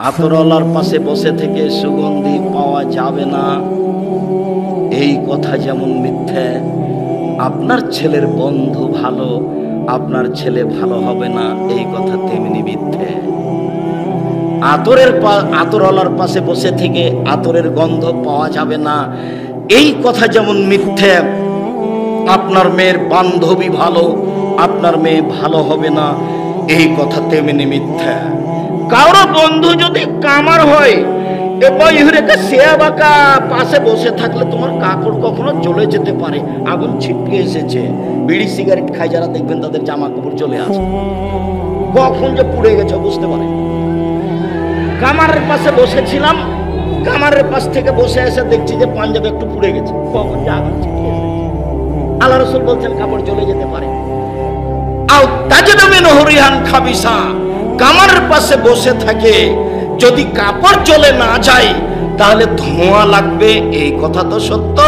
আতরওয়ালার পাশে বসে থেকে সুগন্ধি পাওয়া যাবে না, এই কথা যেমন মিথ্যে, আপনার ছেলের বন্ধু ভালো, আপনার ছেলে ভালো হবে না, এই কথা তেমনি মিথ্যে। আতরওয়ালার পাশে বসে থেকে আতরের গন্ধ পাওয়া যাবে না, এই কথা যেমন মিথ্যে, আপনার মেয়ের বান্ধবী ভালো, আপনার মেয়ে ভালো হবে না, এই কথা তেমনি মিথ্যা। কারো বন্ধু যদি কামার হয়, পাশে বসে থাকলে তোমার কাপড় কখনো জ্বলে যেতে পারে, আগুন ছিটকে এসেছে। বিড়ি সিগারেট খাই যারা, দেখবেন তাদের জামা কাপড় জ্বলে আছে, কখন যে পুড়ে গেছে বুঝতে পারে। কামারের পাশে বসেছিলাম, কামারের পাশ থেকে বসে এসে দেখছি যে পাঞ্জাবে একটু পুড়ে গেছে, কখন যে আগুন ছিটকে এসেছে। আল্লাহ রাসূল বলছেন কাপড় জ্বলে যেতে পারে। আও তাজদু মিনহু রিহান খাবিসা, কামারের পাশে বসে থাকে, যদি কাপড় জ্বলে না যায় তাহলে ধোঁয়া লাগবে, এই কথা তো সত্য।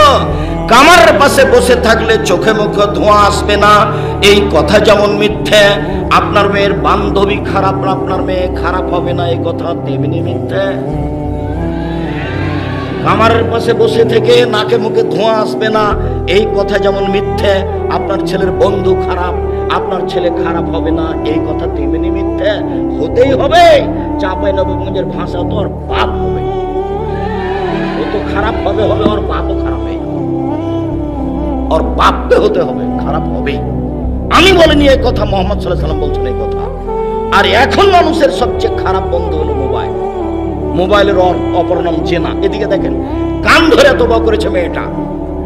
কামারের পাশে বসে থাকলে চোখে মুখে ধোঁয়া আসবে না, এই কথা যেমন মিথ্যে। আপনার মেয়ের বান্ধবী খারাপ, আপনার মেয়ে খারাপ হবে না, এই কথা তেমনি মিথ্যে। কামারের পাশে বসে থেকে নাকে মুখে ধোঁয়া আসবে না, এই কথা যেমন মিথ্যে। আপনার ছেলের বন্ধু খারাপ, আপনার ছেলে খারাপ হবে না, এই কথা তেমনি মিথ্যে। হতেই হবে, চাঁপাইনবাবগঞ্জের ভাষা তো আর পাপ হবে, ও তো খারাপ হবে, ওর বাপও খারাপ হবে, ওর বাপকে হতে হবে, খারাপ হবেই। আমি বলিনি এই কথা, মুহাম্মদ সাল্লাল্লাহু আলাইহি ওয়াসাল্লাম বলছেন এই কথা। আর এখন মানুষের সবচেয়ে খারাপ বন্ধু হলো মোবাইল। মোবাইলের অপর নাম জেনা। এদিকে দেখেন, কান ধরে তওবা করেছে মেয়েটা,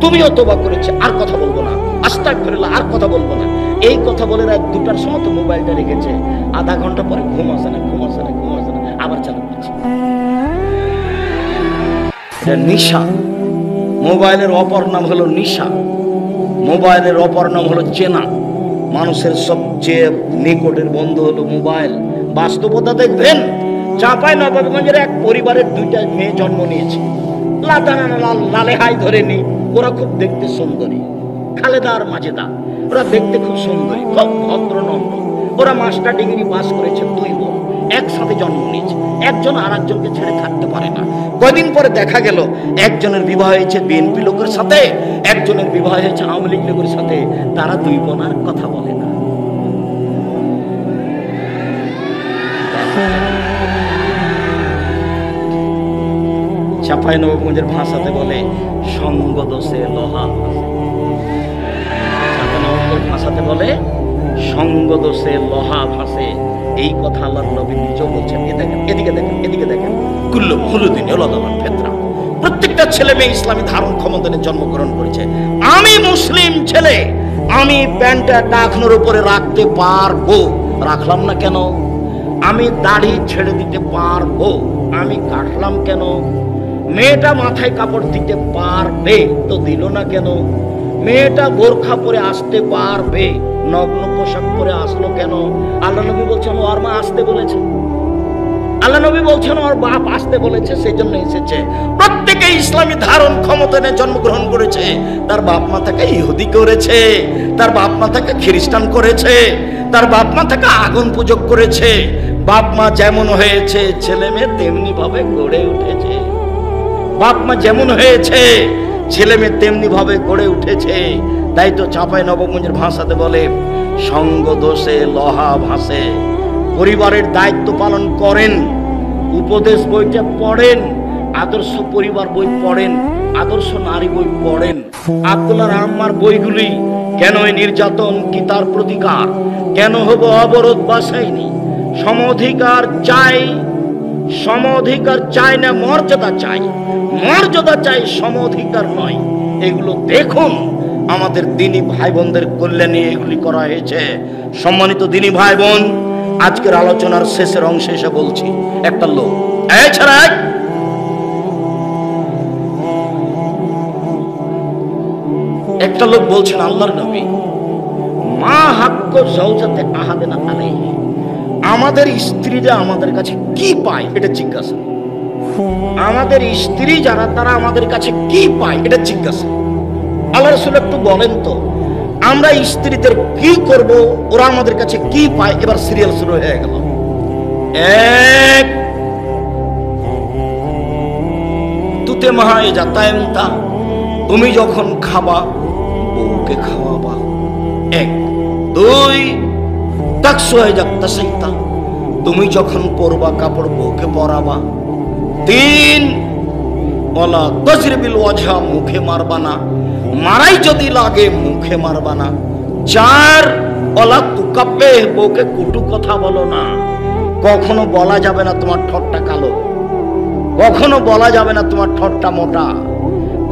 তুমিও তওবা করেছে, আর কথা বলবো না, আস্তাগফিরুল্লাহ, আর কথা বলবো না, এই কথা বলে রাত 2টার সময় তো মোবাইলটা রেখেছে। আধা ঘন্টা পরে ঘুম আসে না, আবার চালু করছে। এটা নিশা। মোবাইলের অপর নাম হলো নিশা, মোবাইলের অপর নাম হলো চেনা। মানুষের সবচেয়ে নিকটের বন্ধু হলো মোবাইল। বাস্তবতা দেখবেন, চাঁপাইনবাবগঞ্জের এক পরিবারের 2টা মেয়ে জন্ম নিয়েছে, লালে হাই ধরে নি। ওরা খুব দেখতে সুন্দরী, খালেদা আর মাজেদা, ওরা দেখতে খুব সুন্দরী, খুব ভদ্র নম্র। ওরা মাস্টার ডিগ্রি পাস করেছে, 2 বোন একসাথে জন্ম নিয়েছে, একজন আর একজনকে ছেড়ে থাকতে পারে না। কয়দিন পরে দেখা গেল একজনের বিবাহ হয়েছে বিএনপি লোকের সাথে, একজনের বিবাহ হয়েছে আওয়ামী লীগ লোকের সাথে। তারা 2 বোন আর কথা বলে না। চাঁপাইনবাবগঞ্জের ভাষাতে বলে সঙ্গ দোষে লোহা ভাসে। চাঁপাইনবাবগঞ্জের ভাষাতে বলে সঙ্গ দোষে লোহা ভাসে, এই কথা আল্লাহর নবী নিজেও বলছেন। এদিকে দেখেন, কুল্লু খুলুদ্দিন ওলাদামান ফিতরা। প্রত্যেকটা ছেলে মেয়ে ইসলামী ধারণ ক্ষমতায় জন্মগ্রহণ করেছে। আমি মুসলিম ছেলে, আমি প্যান্টটা টাকনোর উপরে রাখতে পারবো, রাখলাম না কেন? আমি দাড়ি ছেড়ে দিতে পারবো, আমি কাটলাম কেন? মেয়েটা মাথায় কাপড় দিতে পারবে, তো দিল না কেন? মেয়েটা বোরখা পরে আসতে পারবে, নগ্ন পোশাক পরে আসলো কেন? আল্লাহ নবী বলছেন ওর মা আসতে বলেছে, আল্লাহ নবী বলছেন ওর বাপ আসতে বলেছে, সেই জন্য এসেছে। প্রত্যেকে ইসলামী ধারণ ক্ষমতা নিয়ে জন্মগ্রহণ করেছে। তার বাপ মা তাকে ইহুদি করেছে, তার বাপ মা তাকে খ্রিস্টান করেছে, তার বাপ মা তাকে আগুন পূজক করেছে। বাপ মা যেমন হয়েছে, ছেলে মেয়ে তেমনি ভাবে গড়ে উঠেছে। বাপ মা যেমন হয়েছে, ছেলে মেয়ে তেমনি ভাবে গড়ে উঠেছে। তাই তো চাঁপাইনবাবগঞ্জের ভাষাতে বলে সঙ্গ দোষে লোহা ভাসে। পরিবারের দায়িত্ব পালন করেন, উপদেশ বইটা পড়েন, আদর্শ পরিবার বই পড়েন, আদর্শ নারী বই পড়েন। আব্দুল্লাহ আম্মার বইগুলি, কেন এই নির্যাতন, কি তার প্রতিকার, কেন হব অবরোধ বাসায়নি, সমঅধিকার চাই, সমঅধিকার চাই না মর্যাদা চাই, মর্যাদা চাই, সমঅধিকার নয়। এগুলো দেখুন, আমাদের দিনী ভাই বোনদের কল্যাণে এগুলি করা হয়েছে। সম্মানিত দিনী ভাই বোন, আজকের আলোচনার শেষের অংশে এসে বলছি, একটা লোক একটা লোক বলছেন আল্লাহর নবী, মা হাক্কু যাওজাতে আহাদিনা আলাইহি, আমাদের স্ত্রীরা আমাদের কাছে কি পায় এটা জিজ্ঞাসা। আমাদের স্ত্রী যারা, তারা আমাদের কাছে কি পায় এটা জিজ্ঞাসা। আল্লাহ রাসূল একটু বলেন তো, আমরা স্ত্রীদের কি করব, ওরা আমাদের কাছে কি পায়? এবার সিরিয়াল শুরু হয়ে গেল। 1 মাহায় যাতায়াম তা, তুমি যখন খাবা বউকে খাওয়াবা। 1 2 তাকসুয় যাত্তা সাইতা, তুমি যখন পরবা কাপড় বউকে পরাবা। 3 ওয়ালা তাজরিবিল ওয়াজহা, মুখে মারবা না, মারাই যদি লাগে মুখে মারবা না। 4 ওয়ালা তুকাব্বে, বউকে কটু কথা বলো না। কখনো বলা যাবে না তোমার ঠোঁটটা কালো, কখনো বলা যাবে না তোমার ঠোঁটটা মোটা,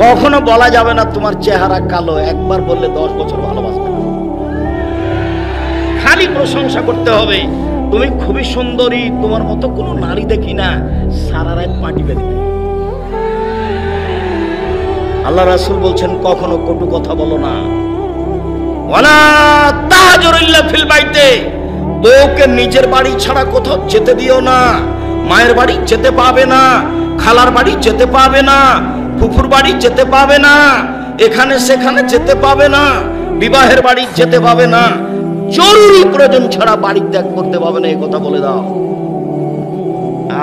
কখনো বলা যাবে না তোমার চেহারা কালো। একবার বললে 10 বছর ভালোবাসবে না। খালি প্রশংসা করতে হবে, তুমি খুবই সুন্দরী, তোমার মতো কোনো নারী দেখি না, সারা রাত পাটি বেঁধে দেবে। আল্লাহ রাসূল বলছেন কখনো কটু কথা বলো না। ওয়ালা তাহাজুর ইল্লা ফিল বাইতে, বউকে নিজের বাড়ি ছাড়া কোথাও যেতে দিও না। মায়ের বাড়ি যেতে পাবে না, খালার বাড়ি যেতে পাবে না, ফুফুর বাড়ি যেতে পাবে না, এখানে সেখানে যেতে পাবে না, বিবাহের বাড়ি যেতে পাবে না, জরুরি প্রয়োজন ছাড়া বাড়ি ত্যাগ করতে পাবে না, এই কথা বলে দাও।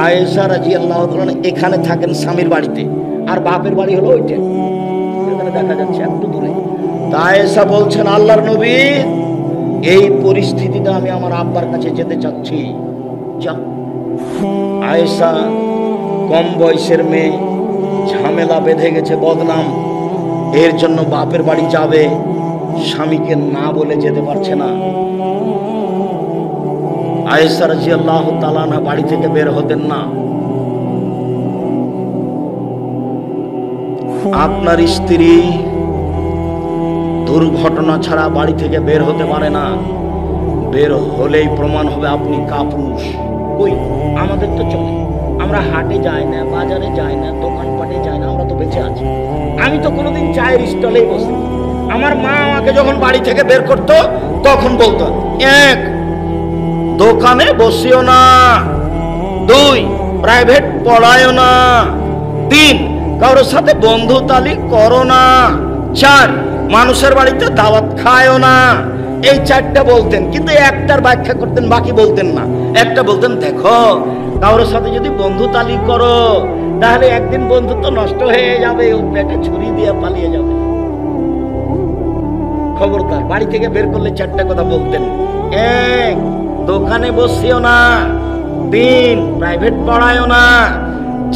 আয়েশা রাদিয়াল্লাহু তাআলা এখানে থাকেন স্বামীর বাড়িতে, আর বাপের বাড়ি হলো ওইটা, এখানে দেখা যাচ্ছে একটু দূরে। আয়েশা বলছেন আল্লাহর নবী, এই পরিস্থিতিতে আমি আমার আব্বার কাছে যেতে চাচ্ছি। যাও। আয়েশা কম বয়সের মেয়ে, ঝামেলা বেঁধে গেছে, বদনাম, এর জন্য বাপের বাড়ি যাবে, স্বামীকে না বলে যেতে পারছে না। আয়েশা রাদিয়াল্লাহু তাআলা আনহা বাড়ি থেকে বের হতেন না। আপনার স্ত্রী দুর্ঘটনা ছাড়া বাড়ি থেকে বের হতে পারে না, বের হলেই প্রমাণ হবে আপনি কাপুরুষ। ওই আমাদের তো চলে, আমরা হাটে যাই না, বাজারে যাই না, দোকানপাটে যাই না, আমরা তো বেঁচে আছি। আমি তো কোনোদিন চায়ের স্টলেই বসি। আমার মা আমাকে যখন বাড়ি থেকে বের করতো তখন বলতো, 1 দোকানে বসিও না, 2 প্রাইভেট পড়ায়ও না, 3 কারোর সাথে বন্ধুতালি করো না, 4 মানুষের বাড়িতে দাওয়াত খায়ও না। এই 4টা বলতেন, কিন্তু একটার ব্যাখ্যা করতেন, বাকি বলতেন না। একটা বলতেন, দেখো কারোর সাথে যদি বন্ধুতালি করো তাহলে একদিন বন্ধুত্ব নষ্ট হয়ে যাবে, ও পেটে ছুরি দিয়ে পালিয়ে যাবে, খবরদার। বাড়ি থেকে বের করলে 4টা কথা বলতেন। 1 দোকানে বসিও না, 3 প্রাইভেট পড়ায়ও না,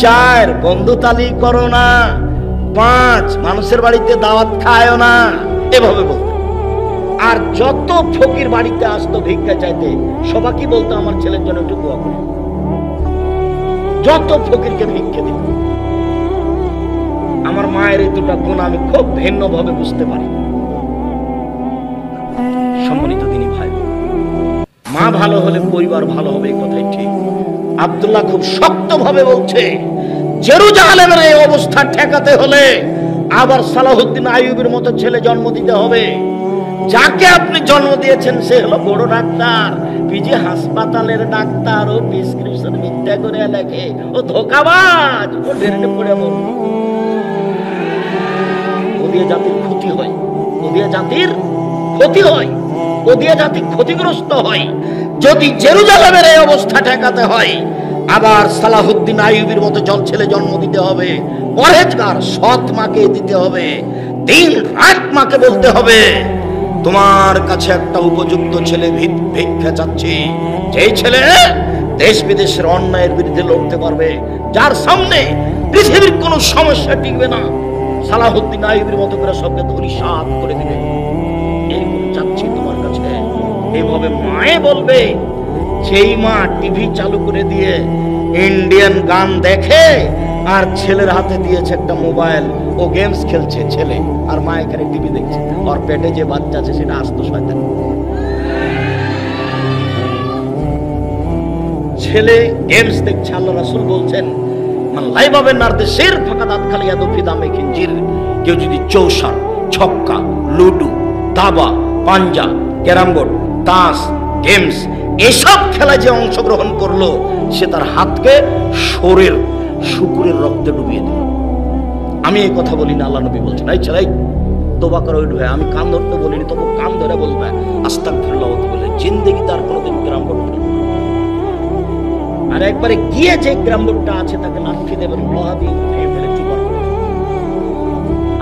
4 বন্ধুতালি করো না, 5 মানুষের বাড়িতে দাওয়াত খায়ও না, এভাবে বলতেন। আর যত ফকির বাড়িতে আসতো ভিক্ষা চাইতে, সবাইকে বলতো আমার ছেলের জন্য একটু দোয়া করো। যত ফকিরকে ভিক্ষা দিত। আমার মায়ের এই 2টা গুণ আমি খুব ভিন্নভাবে বুঝতে পারি। সম্মানিত দিনী ভাই, মা ভালো হলে পরিবার ভালো হবে, এই কথাই ঠিক। আব্দুল্লাহ খুব শক্তভাবে বলছে, জেরুজালেমের এই অবস্থা ঠেকাতে হলে আবার সালাহুদ্দিন আইয়ুবের মতো ছেলে জন্ম দিতে হবে। যাকে আপনি জন্ম দিয়েছেন সে হলো বড় ডাক্তার, পিজি হাসপাতালের ডাক্তার, ও প্রেসক্রিপশন মিথ্যা করে লেখে, ও ধোঁকাবাজ, ও ড্রেনে পড়ে মরবে। ও দিয়ে জাতির ক্ষতি হয়, ও দিয়ে জাতির ক্ষতি হয়, ও দিয়ে জাতি ক্ষতিগ্রস্ত হয়। যদি জেরুজালেমের এই অবস্থা ঠেকাতে হয়, আবার সালাহুদ্দিন আইয়ুবের মতো ছেলে জন্ম দিতে হবে, পরহেজগার সৎ মাকে দিতে হবে, দিন রাত মাকে বলতে হবে, তোমার কাছে একটা উপযুক্ত ছেলে ভিক্ষা চাচ্ছি, যেই ছেলে দেশ বিদেশের অন্যায়ের বিরুদ্ধে লড়তে পারবে, যার সামনে পৃথিবীর কোনো সমস্যা টিকবে না, সালাহুদ্দিন আইয়ুবের মতো করে সবকে ধূলিসাৎ করে দিবে, এইগুলো চাচ্ছি তোমার কাছে। এইভাবে মায়ে বলবে। যেই মা টিভি চালু করে দিয়ে ইন্ডিয়ান গান দেখে আর ছেলের হাতে দিয়েছে একটা মোবাইল, ও গেমস খেলছে ছেলে, আর মা এখানে টিভি দেখছে, আর পেটে যে বাচ্চা আছে সেটা আস্ত শয়তান। ছেলে গেমস দেখছে, আল্লাহ রাসূল বলছেন, মান লাইবা বিন নারদে শির ফাকাদাত খালিয়া দু ফিদামে খিনজির, কেউ যদি চৌসার, ছক্কা, লুডু, দাবা, পাঞ্জা, ক্যারাম বোর্ড, তাস, গেমস এসব খেলায় যে অংশগ্রহণ করলো, সে তার হাতকে শরীর শুকুরের রক্তে ডুবিয়ে দিল। আমি এই কথা বলি না, আল্লাহ নবী বলছেন, এই ছেলে তোবা করো, ঢুয়ে আমি কান ধরতে বলিনি, তবু কান ধরে বলবে আস্তাগফিরুল্লাহ বলে, জিন্দেগি তার কোনোদিন গ্রাম বোর্ড খেলবে। আর একবারে গিয়ে যে গ্রাম বোর্ডটা আছে তাকে লাঠি দেবেন, লোহা দিয়ে ভেঙে ফেলে চুপার করে দেবেন।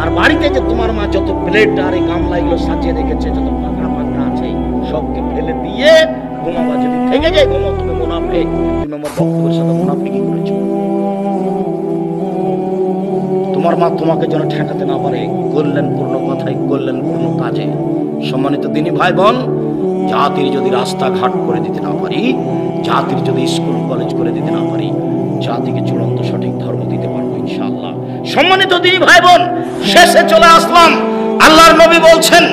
আর বাড়িতে যে তোমার মা যত প্লেট আর এই গামলা এগুলো সাজিয়ে রেখেছে, যত পাকড়া পাকড়া আছে সবকে ফেলে দিয়ে ঘুমাবা। যদি থেকে যায় ঘুমাও, তুমি মুনাফিক। তুমি আমার বক্তব্যের সাথে মুনাফিকি করেছো। তোমার মা তোমাকে যেন ঠেকাতে না পারে কল্যাণপূর্ণ কথায়, কল্যাণপূর্ণ কাজে। সম্মানিত দিনী ভাই বোন, জাতির যদি রাস্তাঘাট করে দিতে না পারি, জাতির যদি স্কুল কলেজ করে দিতে না পারি, জাতিকে চূড়ান্ত সঠিক ধর্ম দিতে পারবো ইনশাআল্লাহ। সম্মানিত দিনী ভাই বোন, শেষে চলে আসলাম। আল্লাহর নবী বলছেন,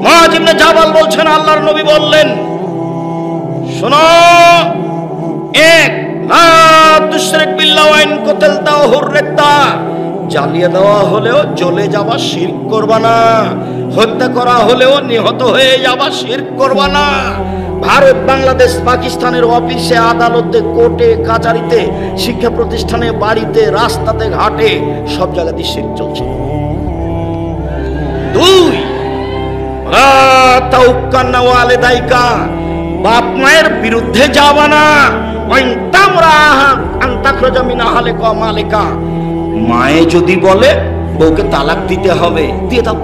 মুআয ইবনে জাবাল বলছেন, আল্লাহর নবী বললেন, শোনো, এক লা তুশরিক বিল্লাহি ওয়া ইন কুতিলতা ওয়া হুররিতা, জ্বালিয়ে দেওয়া হলেও জ্বলে যাবা, শিরক করবা না। হত্যা করা হলেও নিহত হয়ে যাবা, শিরক করবা না। ভারত, বাংলাদেশ, পাকিস্তানের অফিসে, আদালতে, কোর্টে, কাচারিতে, শিক্ষা প্রতিষ্ঠানে, বাড়িতে, রাস্তাতে, ঘাটে, সব জায়গাতে শিরক চলছে। দুই, লা তাউক্কান্না ওয়ালিদাইকা, বাপ মায়ের বিরুদ্ধে যাবা না। ওয়াইন তামরাহা আন তাখরাজা মিন আহলিকা ওয়া মালিকা, মায়ে যদি বলে বউকে তালাক দিতে হবে, দিয়ে দাও।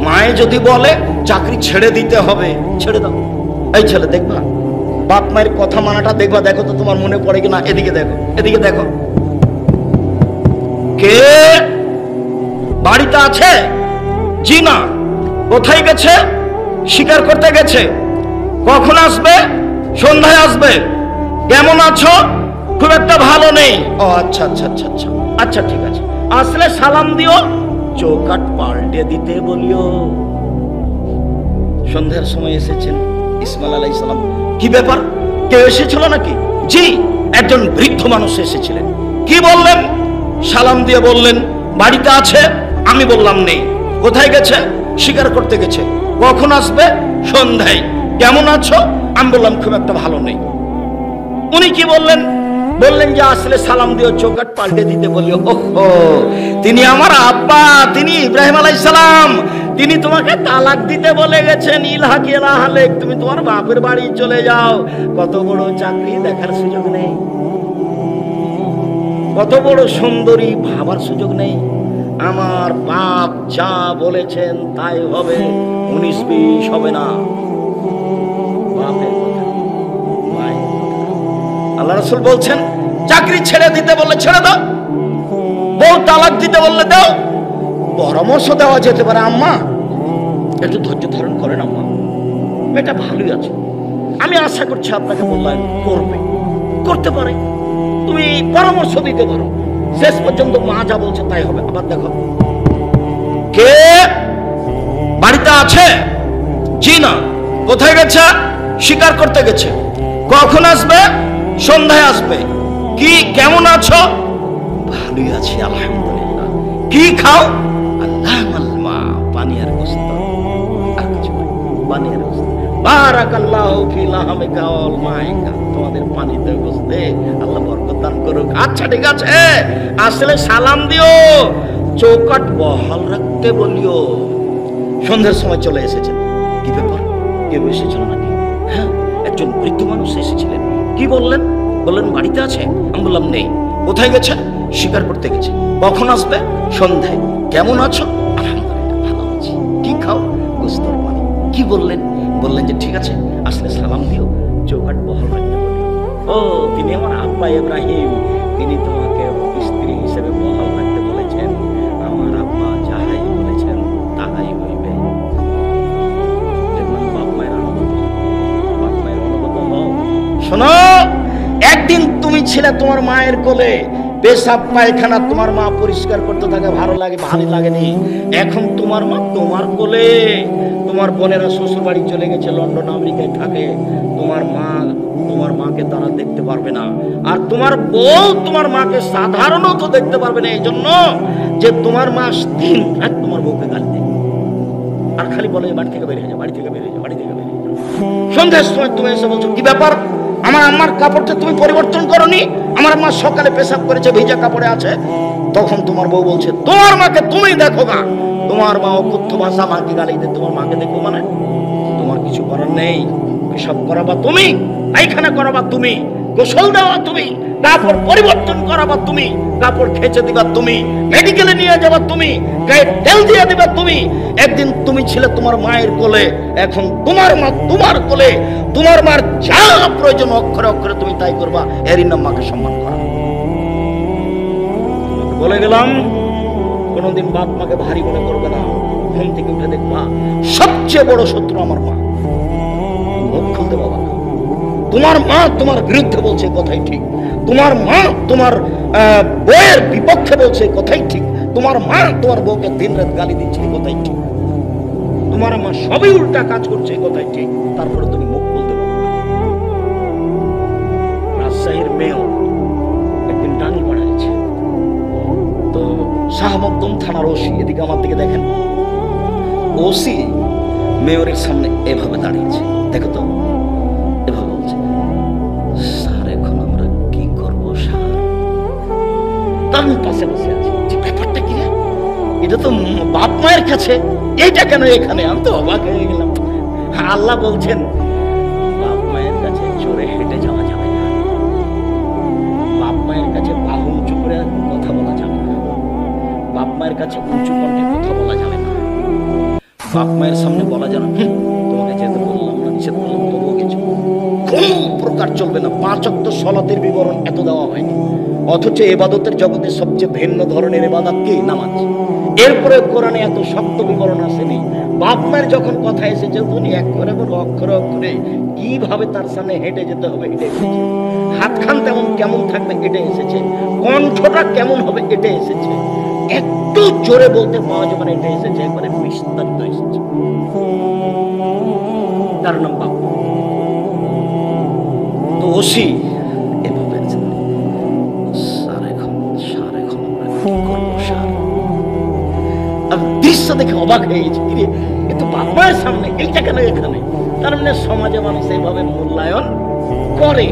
মায়ে যদি বলে চাকরি ছেড়ে দিতে হবে, ছেড়ে দাও। এই ছেলে, দেখবা বাপ মায়ের কথা মানাটা, দেখবা, দেখো তো তোমার মনে পড়ে কিনা। এদিকে দেখো, এদিকে দেখো, কে বাড়িতে আছে? জি না। কোথায় গেছে? শিকার করতে গেছে। কখন আসবে? সন্ধ্যায় আসবে। কেমন আছো? খুব একটা ভালো নেই। ও আচ্ছা আচ্ছা আচ্ছা আচ্ছা আচ্ছা, ঠিক আছে। আসলে সালাম দিও, চৌকাট পাল্টে দিতে বলিও। সন্ধ্যার সময় এসেছেন ইসমাইল আলাইহিস সালাম। কি ব্যাপার, কেউ এসেছিল নাকি? জি, একজন বৃদ্ধ মানুষ এসেছিলেন। কি বললেন? সালাম দিয়ে বললেন বাড়িতে আছে। আমি বললাম নেই। কোথায় গেছে? শিকার করতে গেছে। কখন আসবে? সন্ধ্যায়। কেমন আছো? আমি বললাম খুব একটা ভালো নেই। উনি কি বললেন? বললেন যে আসলে সালাম দিও, চৌকাট পাল্টে দিতে বলিও। ওহো, তিনি আমার আব্বা, তিনি ইব্রাহিম আলাইহিস সালাম, তিনি তোমাকে তালাক দিতে বলে গেছেন। ইলহাক ইলা হালেক, তুমি তোমার বাপের বাড়ি চলে যাও। কত বড় চাকরি, দেখার সুযোগ নেই। কত বড় সুন্দরী, ভাবার সুযোগ নেই। আমার বাপ যা বলেছেন তাই হবে, 19-20 হবে না। বাপের কথা, মায়ের কথা। আল্লাহ রাসূল বলছেন, চাকরি ছেড়ে দিতে বললে ছেড়ে দাও, বউ তালাক দিতে বললে দাও। পরামর্শ দেওয়া যেতে পারে, আম্মা একটু ধৈর্য ধারণ করেন, আম্মা এটা ভালোই আছে, আমি আশা করছি আপনাকে মূল্যায়ন করবে, করতে পারে। তুমি পরামর্শ দিতে পারো। শেষ পর্যন্ত মা যা বলছে তাই হবে। আবার দেখো, কে বাড়িতে আছে? জি না। কোথায় গেছে? শিকার করতে গেছে। কখন আসবে? সন্ধ্যায় আসবে। কি, কেমন আছো? ভালোই আছি আলহামদুলিল্লাহ। কি খাও? আল্লাহ মালমা, পানি আর গোশত। আর কিছু না, পানি আর গোশত। বারাকাল্লাহু ফি লাহমিকা ওয়াল মাইকা, তোমাদের পানিতে গোশতে আল্লাহ বরকত দান করুক। আচ্ছা ঠিক আছে, আসলে সালাম দিও, চৌকাট বহাল রাখতে বলিও। সন্ধ্যার সময় চলে এসেছেন। কি ব্যাপার, কেউ এসেছিল নাকি? হ্যাঁ, একজন বৃদ্ধ মানুষ এসেছিলেন। কি বললেন? বললেন বাড়িতে আছে। আমি বললাম নেই। কোথায় গেছে? শিকার করতে গেছে। কখন আসবে? সন্ধ্যায়। কেমন আছো? আলহামদুলিল্লাহ ভালো আছি। কি খাও? গোশতের পানি। কি বললেন? বললেন যে ঠিক আছে, আসলে সালাম দিও, চৌকাট বহাল রাখতে বলিও। ও, তিনি আমার আব্বা ইব্রাহিম, তিনি তোমাকে স্ত্রী হিসেবে বহাল রাখতে বলেছেন। আমার আব্বা যাহাই বলেছেন তাহাই হইবে। দেখুন, বাপ মায়ের অনুগত, বাপ মায়ের অনুগত হও। শোনো, একদিন তুমি ছিলে তোমার মায়ের কোলে, পেশাব পায়খানা তোমার মা পরিষ্কার করতে থাকে, ভালো লাগে, ভালো লাগেনি। এখন তোমার মা তোমার কোলে। তোমার বোনেরা শ্বশুর বাড়ি চলে গেছে, লন্ডন আমেরিকায় থাকে। তোমার মাকে তারা দেখতে পারবে না। আর তোমার বউ তোমার মাকে সাধারণত দেখতে পারবে না, এই জন্য যে তোমার মা দিন রাত তোমার বউকে গালি দেয়, আর খালি বলে বাড়ি থেকে বেরিয়ে যা, বাড়ি থেকে বেরিয়ে যা, বাড়ি থেকে বেরিয়ে যা। সন্ধ্যার সময় তুমি এসে বলছো কি ব্যাপার, আমার আম্মার কাপড়টা তুমি পরিবর্তন করনি? আমার আম্মা সকালে পেশাব করেছে, ভিজা কাপড়ে আছে। তখন তোমার বউ বলছে তোমার মাকে তুমি দেখো না। তোমার মা অকথ্য ভাষা মাকে গালি দেয়, তোমার মাকে দেখো মানে? তোমার কিছু করার নেই। পেশাব করাবা তুমি, পায়খানা করাবা তুমি, গোসল দেওয়া তুমি, কাপড় পরিবর্তন করাবা তুমি, কাপড় খেচে দিবা তুমি, মেডিকেলে নিয়ে যাবা তুমি, গায়ে তেল দিয়ে দিবা তুমি। একদিন তুমি ছিলে তোমার মায়ের কোলে, এখন তোমার মা তোমার কোলে। তোমার মার যা প্রয়োজন অক্ষরে অক্ষরে তুমি তাই করবা, এরই নাম মাকে সম্মান করা। বলে গেলাম, কোনদিন বাপ মাকে ভারী মনে করবে না। ঘুম থেকে উঠে দেখবা সবচেয়ে বড় শত্রু আমার মা। মুখ খুলতে বাবা না। তোমার মা তোমার বিরুদ্ধে বলছে কথাই ঠিক, তোমার মা তোমার বউয়ের বিপক্ষে বলছে কথাই ঠিক, তোমার মা তোমার বউকে দিন রাত গালি দিচ্ছে কথাই ঠিক, তোমার মা সবই উল্টা কাজ করছে কথাই ঠিক, তারপরে তুমি মুখ খুলতে পারো না। রাজশাহীর মেয়র একদিন টানি পাড়াইছে, তো শাহ মকদুম থানার ওসি এদিকে আমার দিকে দেখেন, ওসি মেয়রের সামনে এভাবে দাঁড়িয়েছে, দেখো তো এভাবে বলছে, স্যার এখন আমরা কি করবো স্যার? তার পাশে বসে আছে, ব্যাপারটা কি রে? এটা তো বাপ মায়ের কাছে, এইটা কেন এখানে? আমি তো অবাক হয়ে গেলাম। আল্লাহ বলছেন বাপ মায়ের কাছে চড়ে হেঁটে যাওয়া যাবে না, বাপ মায়ের কাছে বাহু উঁচু করে কথা বলা যাবে না, বাপ মায়ের কাছে উঁচু কণ্ঠে কথা বলা যাবে না, বাপ মায়ের সামনে বলা যাবে না তোমাকে যেতে বললাম না, নিষেধ করলাম তবুও কিছু, কোন প্রকার চলবে না। 5 ওয়াক্ত সালাতের বিবরণ এত দেওয়া হয়নি, অথচ ইবাদতের জগতে সবচেয়ে ভিন্ন ধরনের ইবাদত কি? নামাজ। এরপরে কোরআনে এত শক্ত বিবরণ আসেনি। বাপ মায়ের যখন কথা এসেছে উনি অক্ষরে অক্ষরে অক্ষরে কিভাবে তার সামনে হেঁটে যেতে হবে এটা এসেছে, হাতখান তেমন কেমন থাকবে এটা এসেছে, কণ্ঠটা কেমন হবে এটা এসেছে, একটু জোরে বলতে পাওয়া যাবে না এটা এসেছে, একবারে বিস্তারিত এসেছে। তার নাম বাপ। তো ওসি এভাবে দৃশ্য দেখে অবাক হয়ে গেছে, এ তো বাপ মায়ের সামনে, এইটা কেন এখানে? তার মানে সমাজে মানুষ এইভাবে মূল্যায়ন করে,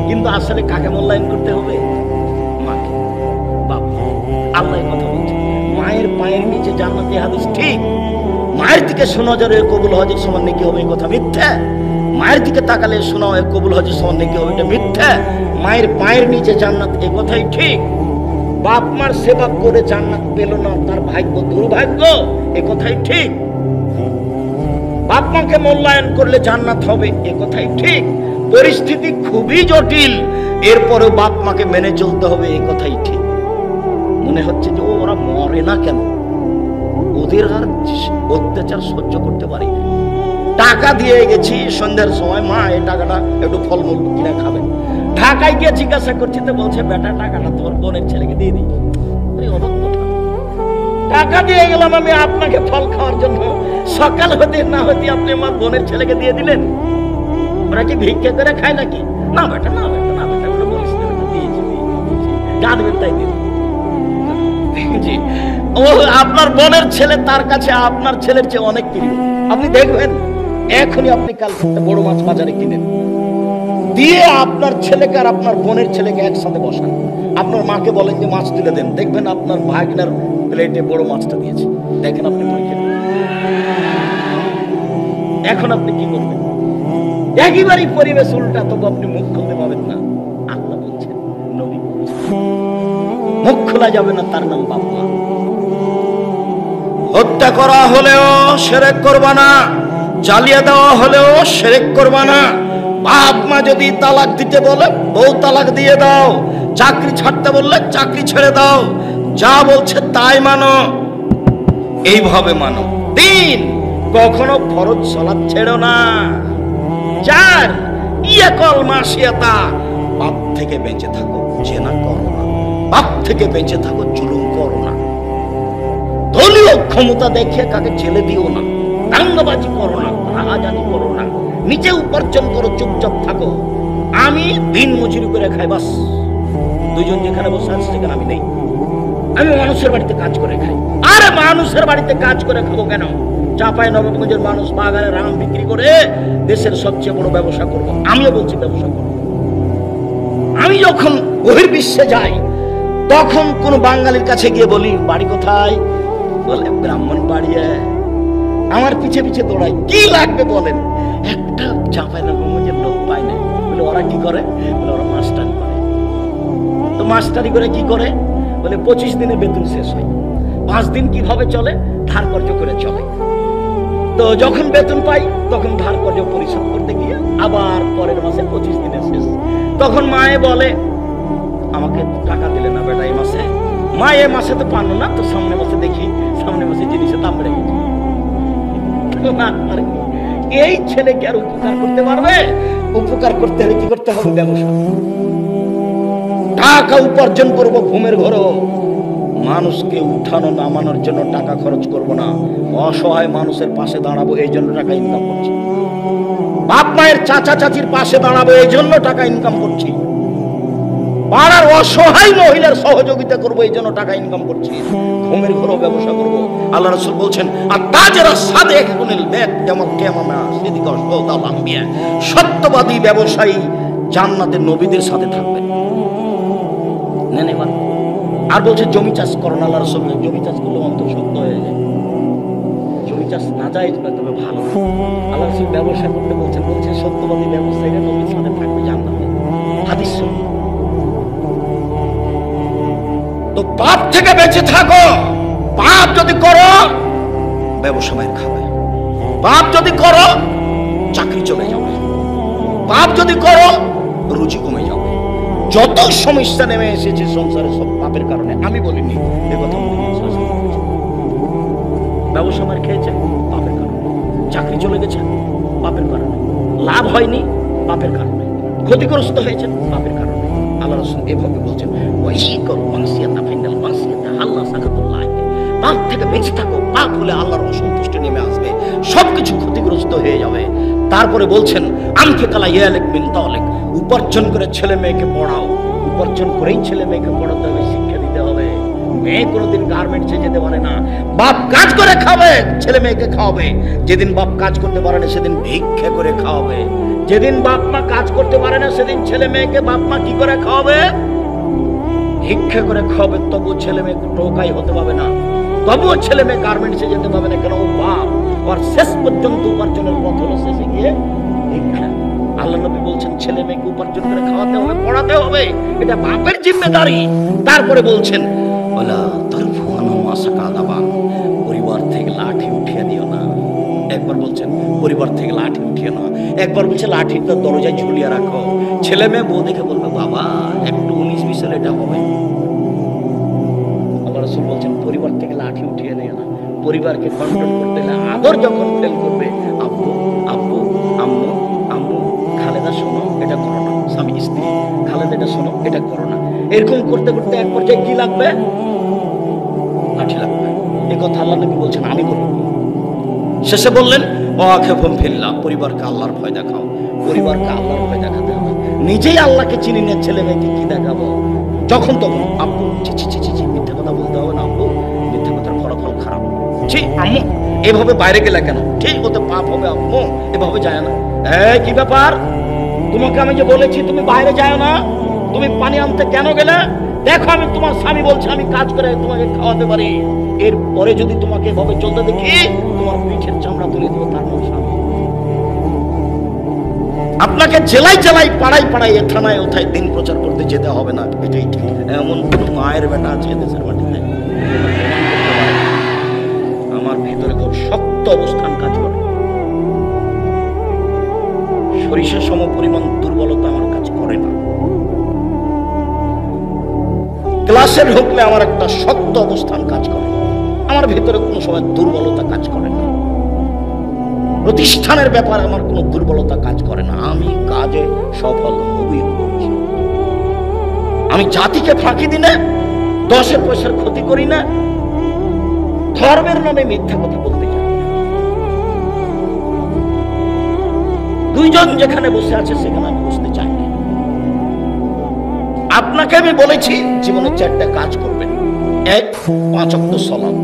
কিন্তু আসলে কাকে মূল্যায়ন করতে হবে? মাকে, বাপ। আল্লাহ কথা বলছে মায়ের পায়ের নিচে জান্নাতি, হাদিস ঠিক। মায়ের দিকে সুনজরে কবুল হজের সমান নেকি হবে, এই কথা মিথ্যা। মায়ের দিকে তাকালে শোনা হয় কবুল হজের সমান নেকি হবে, এটা মিথ্যা। মায়ের পায়ের নিচে জান্নাত, এই কথাই ঠিক। বাপ মার সেবা করে জান্নাত পেল না, তার ভাগ্য দুর্ভাগ্য, এ কথাই ঠিক। বাপ মাকে মূল্যায়ন করলে জান্নাত হবে, এ কথাই ঠিক। পরিস্থিতি খুবই জটিল, এরপরেও বাপ মাকে মেনে চলতে হবে, এ কথাই ঠিক। মনে হচ্ছে যে ওরা মরে না কেন? ওদের আর অত্যাচার সহ্য করতে পারি না। টাকা দিয়ে গেছি সন্ধ্যার সময়, মা এই টাকাটা একটু ফলমূল কিনে খাবেন। ঢাকায় গিয়ে জিজ্ঞাসা করছি তো বলছে বেটা টাকাটা তোমার বোনের ছেলেকে দিয়ে দিই। অবাক কথা, টাকা দিয়ে গেলাম আমি আপনাকে ফল খাওয়ার জন্য, সকাল হতে না হতে আপনি আমার বোনের ছেলেকে দিয়ে দিলেন। ওরা কি ভিক্ষা করে খায় নাকি? না বেটা, না বেটা, না বেটা, ওটা বলিস না, দিয়েছি যা দেবেন তাই দিন। জি, ও আপনার বোনের ছেলে, তার কাছে আপনার ছেলের চেয়ে অনেক প্রিয়। আপনি দেখবেন এখনই আপনি কাল বড় মাছ বাজারে কিনেন, দিয়ে আপনার ছেলেকে আর আপনার বোনের ছেলেকে একসাথে বসান, আপনার মাকে বলেন যে মাছ তুলে দেন, দেখবেন আপনার ভাগিনার প্লেটে বড় মাছটা দিয়েছে। দেখেন আপনি পরীক্ষা, এখন আপনি কি করবেন? একেবারেই পরিবেশ উল্টা, তবু আপনি মুখ খুলতে পাবেন না। আল্লাহ বলছেন, নবী বলছেন মুখ খোলা যাবে না, তার নাম বাপ মা। হত্যা করা হলেও শিরক করবা না, জ্বালিয়ে দেওয়া হলেও শিরক করবা না। বাপ মা যদি তালাক দিতে বলে বউ তালাক দিয়ে দাও, চাকরি ছাড়তে বললে চাকরি ছেড়ে দাও, যা বলছে তাই মানো, এইভাবে মানো। 3, কখনো ফরজ সালাত ছেড়ো না। 4, ইয়াকল মাসিয়াতা, পাপ থেকে বেঁচে থাকো, জেনা করো না, পাপ থেকে বেঁচে থাকো, জুলুম করো না, দলীয় ক্ষমতা দেখে কাকে জেলে দিও না, দাঙ্গাবাজি করো না, রাহাজানি করো না, নিজে উপার্জন করো, চুপচাপ থাকো। আমি দিন মজুরি করে খাই, বাস। 2 জন যেখানে বসে আছে সেখানে আমি নেই, আমি মানুষের বাড়িতে কাজ করে খাই। আরে মানুষের বাড়িতে কাজ করে খাবো কেন? চাঁপাই নবাবগঞ্জের মানুষ বাগানের আম বিক্রি করে দেশের সবচেয়ে বড় ব্যবসা করবো, আমিও বলছি ব্যবসা করবো। আমি যখন বহির্বিশ্বে যাই তখন কোন বাঙালির কাছে গিয়ে বলি বাড়ি কোথায়, বলে ব্রাহ্মণ বাড়িয়ে, আমার পিছে পিছে দৌড়াই, কি লাগবে বলেন। একটা চাঁপাই নবাবগঞ্জের লোক পাই না, বলে ওরা কি করে, বলে ওরা মাস্টারি করে। মাস্টারি করে কি করে বলে 25 দিনে বেতন শেষ হয়, 5 দিন কিভাবে চলে, ধার কর্জ করে চলে। তো যখন বেতন পাই তখন ধার কর্জ পরিশোধ করতে গিয়ে আবার পরের মাসে 25 দিনে শেষ। তখন মায়ে বলে আমাকে টাকা দিলে না বেটা এই মাসে। মা এ মাসে তো পানো না, তো সামনে মাসে দেখি, সামনে মাসে জিনিসের দাম বেড়ে গেছে। এই ছেলেকে আর উপকার করতে পারবে? উপকার করতে হলে কি করতে হবে? ব্যবসা। টাকা উপার্জন করব ঘুমের ঘরও, মানুষকে উঠানো নামানোর জন্য টাকা খরচ করব না, অসহায় মানুষের পাশে দাঁড়াবো, এই জন্য টাকা ইনকাম করছি। বাপ মায়ের চাচা চাচির পাশে দাঁড়াবো, এই জন্য টাকা ইনকাম করছি। পাড়ার অসহায় মহিলার সহযোগিতা করবো, এই জন্য টাকা ইনকাম করছি। ঘুমের ঘরও ব্যবসা করব। আল্লাহ রাসূল বলছেন আর তাজরা সাদিকুল বাইত যেমন কিয়ামা সিদিকা সওদাল আম্বিয়া, সত্যবাদী ব্যবসায়ী জান্নাতের নবীদের সাথে থাকবেন। নেন এবার। আর বলছে জমি চাষ করুন। আল্লাহ রাসূল জমি চাষ করলে অন্তর শক্ত হয়ে যায়, জমি চাষ না যায় তবে ভালো। আল্লাহ রাসূল ব্যবসা করতে বলছেন, বলছে সত্যবাদী ব্যবসায়ীরা নবীর সাথে থাকবে জান্নাতে। হাদিস শুনুন। তো পাপ থেকে বেঁচে থাকো। পাপ যদি করো ব্যবসা মায়ের খাবে, পাপ যদি করো চাকরি চলে যাবে, পাপ যদি করো রুচি কমে যাবে। যত সমস্যা নেমে এসেছে সংসারে সব পাপের কারণে। আমি বলিনি এ কথা, ব্যবসা মার খেয়েছে পাপের কারণে, চাকরি চলে গেছে পাপের কারণে, লাভ হয়নি পাপের কারণে, ক্ষতিগ্রস্ত হয়েছে পাপের কারণে। আল্লাহ রাসূল এভাবে বলছেন পাপ থেকে বেঁচে থাকো। পাপ হলে আল্লাহর অসন্তুষ্টি নেমে আসবে, সবকিছু ক্ষতিগ্রস্ত হয়ে যাবে। তারপরে বলছেন আনফিকালা ইয়ালিক মিন তালিক, উপার্জন করে ছেলে মেয়েকে পড়াও। উপার্জন করেই ছেলে মেয়েকে পড়াতে হবে, শিক্ষা দিতে হবে। মেয়ে কোনোদিন গার্মেন্টসে যেতে পারে না, বাপ কাজ করে খাবে, ছেলে মেয়েকে খাওয়াবে। যেদিন বাপ কাজ করতে পারে না সেদিন ভিক্ষা করে খাওয়াবে। যেদিন বাপ মা কাজ করতে পারে না সেদিন ছেলে মেয়েকে বাপ মা কি করে খাওয়াবে? ভিক্ষা করে খাওয়াবে। তবু ছেলে মেয়ে টোকাই হতে পাবে না, তবুও ছেলে মেয়ে গার্মেন্টসে যেতে পাবে না, কেন ও বাপ। আর শেষ পর্যন্ত উপার্জনের পথ হলো শেষে গিয়ে ভিক্ষা। আল্লাহ নবী বলছেন ছেলে মেয়েকে উপার্জন করে খাওয়াতে হবে, পড়াতে হবে, এটা বাপের জিম্মেদারি। তারপরে বলছেন পরিবার থেকে লাঠি উঠিয়ে দিও না। একবার বলছেন পরিবার থেকে লাঠি উঠিয়ে না, একবার বলছে লাঠিটা দরজায় ঝুলিয়ে রাখো। ছেলে মেয়ে বউ দেখে বলবে বাবা একটু 19-20 সালে এটা হবে। আল্লাহ রাসূল বলছেন পরিবার থেকে লাঠি উঠিয়ে নিও না। পরিবারকে কন্ট্রোল করতে হলে আদর যখন ফেল করবে, আব্বু আব্বু আম্মু আম্মু, খালেদা শোনো এটা করো না, স্বামী স্ত্রী খালেদা এটা শোনো এটা করো না, এরকম করতে করতে এক পর্যায়ে কি লাগবে? লাঠি লাগবে। এই কথা আল্লাহ নবী বলছেন, আমি বলবো। শেষে বললেন ওয়াখিফুম ফিল্লাহ, পরিবারকে আল্লাহর ভয় দেখাও। পরিবারকে আল্লাহর ভয় দেখাতে হবে। নিজেই আল্লাহকে চিনি না, ছেলে মেয়েকে কি দেখাবো? যখন তখন আব্বু ছি ছি ছি ছি, মিথ্যা কথা বলতে হবে না আব্বু, মিথ্যা কথার ফলাফল খারাপ। ছি আম্মু এভাবে বাইরে গেলে কেন? ঠিক ওতে পাপ হবে আম্মু, এভাবে যায় না। কি ব্যাপার? তোমাকে আমি যে বলেছি তুমি বাইরে যায় না, তুমি পানি আনতে কেন গেলে? দেখো আমি তোমার স্বামী বলছি আমি কাজ করে তোমাকে খাওয়াতে পারি, এরপরে যদি তোমাকে এভাবে চলতে দেখি তোমার পিঠের চামড়া তুলে দেবো। তার নাম স্বামী। আপনাকে জেলায় জেলায় পাড়ায় পাড়ায় থানায় ওথায় দিন প্রচার করতে যেতে হবে না, এটাই ঠিক। এমন কোন মায়ের বেটা আছে দেশের মাটিতে? আমার ভিতরে খুব শক্ত অবস্থান কাজ করে, সরিষা সম পরিমাণ দুর্বলতা আমার কাজ করে না। ক্লাসে ঢুকলে আমার একটা শক্ত অবস্থান কাজ করে, আমার ভিতরে কোনো সময় দুর্বলতা কাজ করে না। প্রতিষ্ঠানের ব্যাপারে আমার কোনো দুর্বলতা কাজ করে না। আমি কাজে সফল হবই হব। আমি জাতিকে ফাঁকি দিই না, 10 পয়সার ক্ষতি করি না, ধর্মের নামে মিথ্যা কথা বলতে চাই। দুইজন যেখানে বসে আছে সেখানে আমি বসতে চাই না। আপনাকে আমি বলেছি জীবনে 4টা কাজ করবেন। 1, 5 ওয়াক্ত সালাত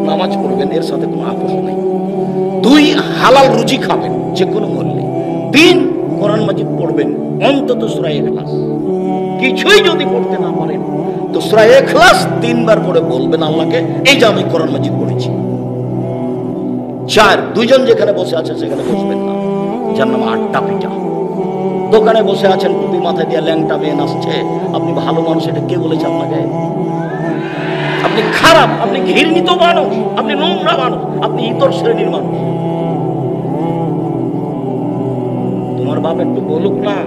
নামাজ পড়বেন, এর সাথে কোনো আপোষ নেই। 2, হালাল রুজি খাবেন যে কোনো মূল্যে। 3, কোরআন মাজিদ পড়বেন, অন্তত সূরা ইখলাস। কিছুই যদি পড়তে না পারেন তো সূরা ইখলাস 3 বার পড়ে বলবেন আল্লাহকে, এই যে আমি কোরআন মাজিদ পড়েছি। 4, দুইজন যেখানে বসে আছে সেখানে বসবেন না, যার নাম আড্ডা পিটা। দোকানে বসে আছেন, টুপি মাথায় দিয়ে ল্যাংটা মেয়ে নাচছে, আপনি ভালো মানুষ, এটা কে বলেছে আপনাকে? আপনি খারাপ, আপনি ঘৃণিত মানুষ, আপনি নোংরা মানুষ, আপনি ইতর শ্রেণীর মানুষ। তোমার বাপ একটু বলুক না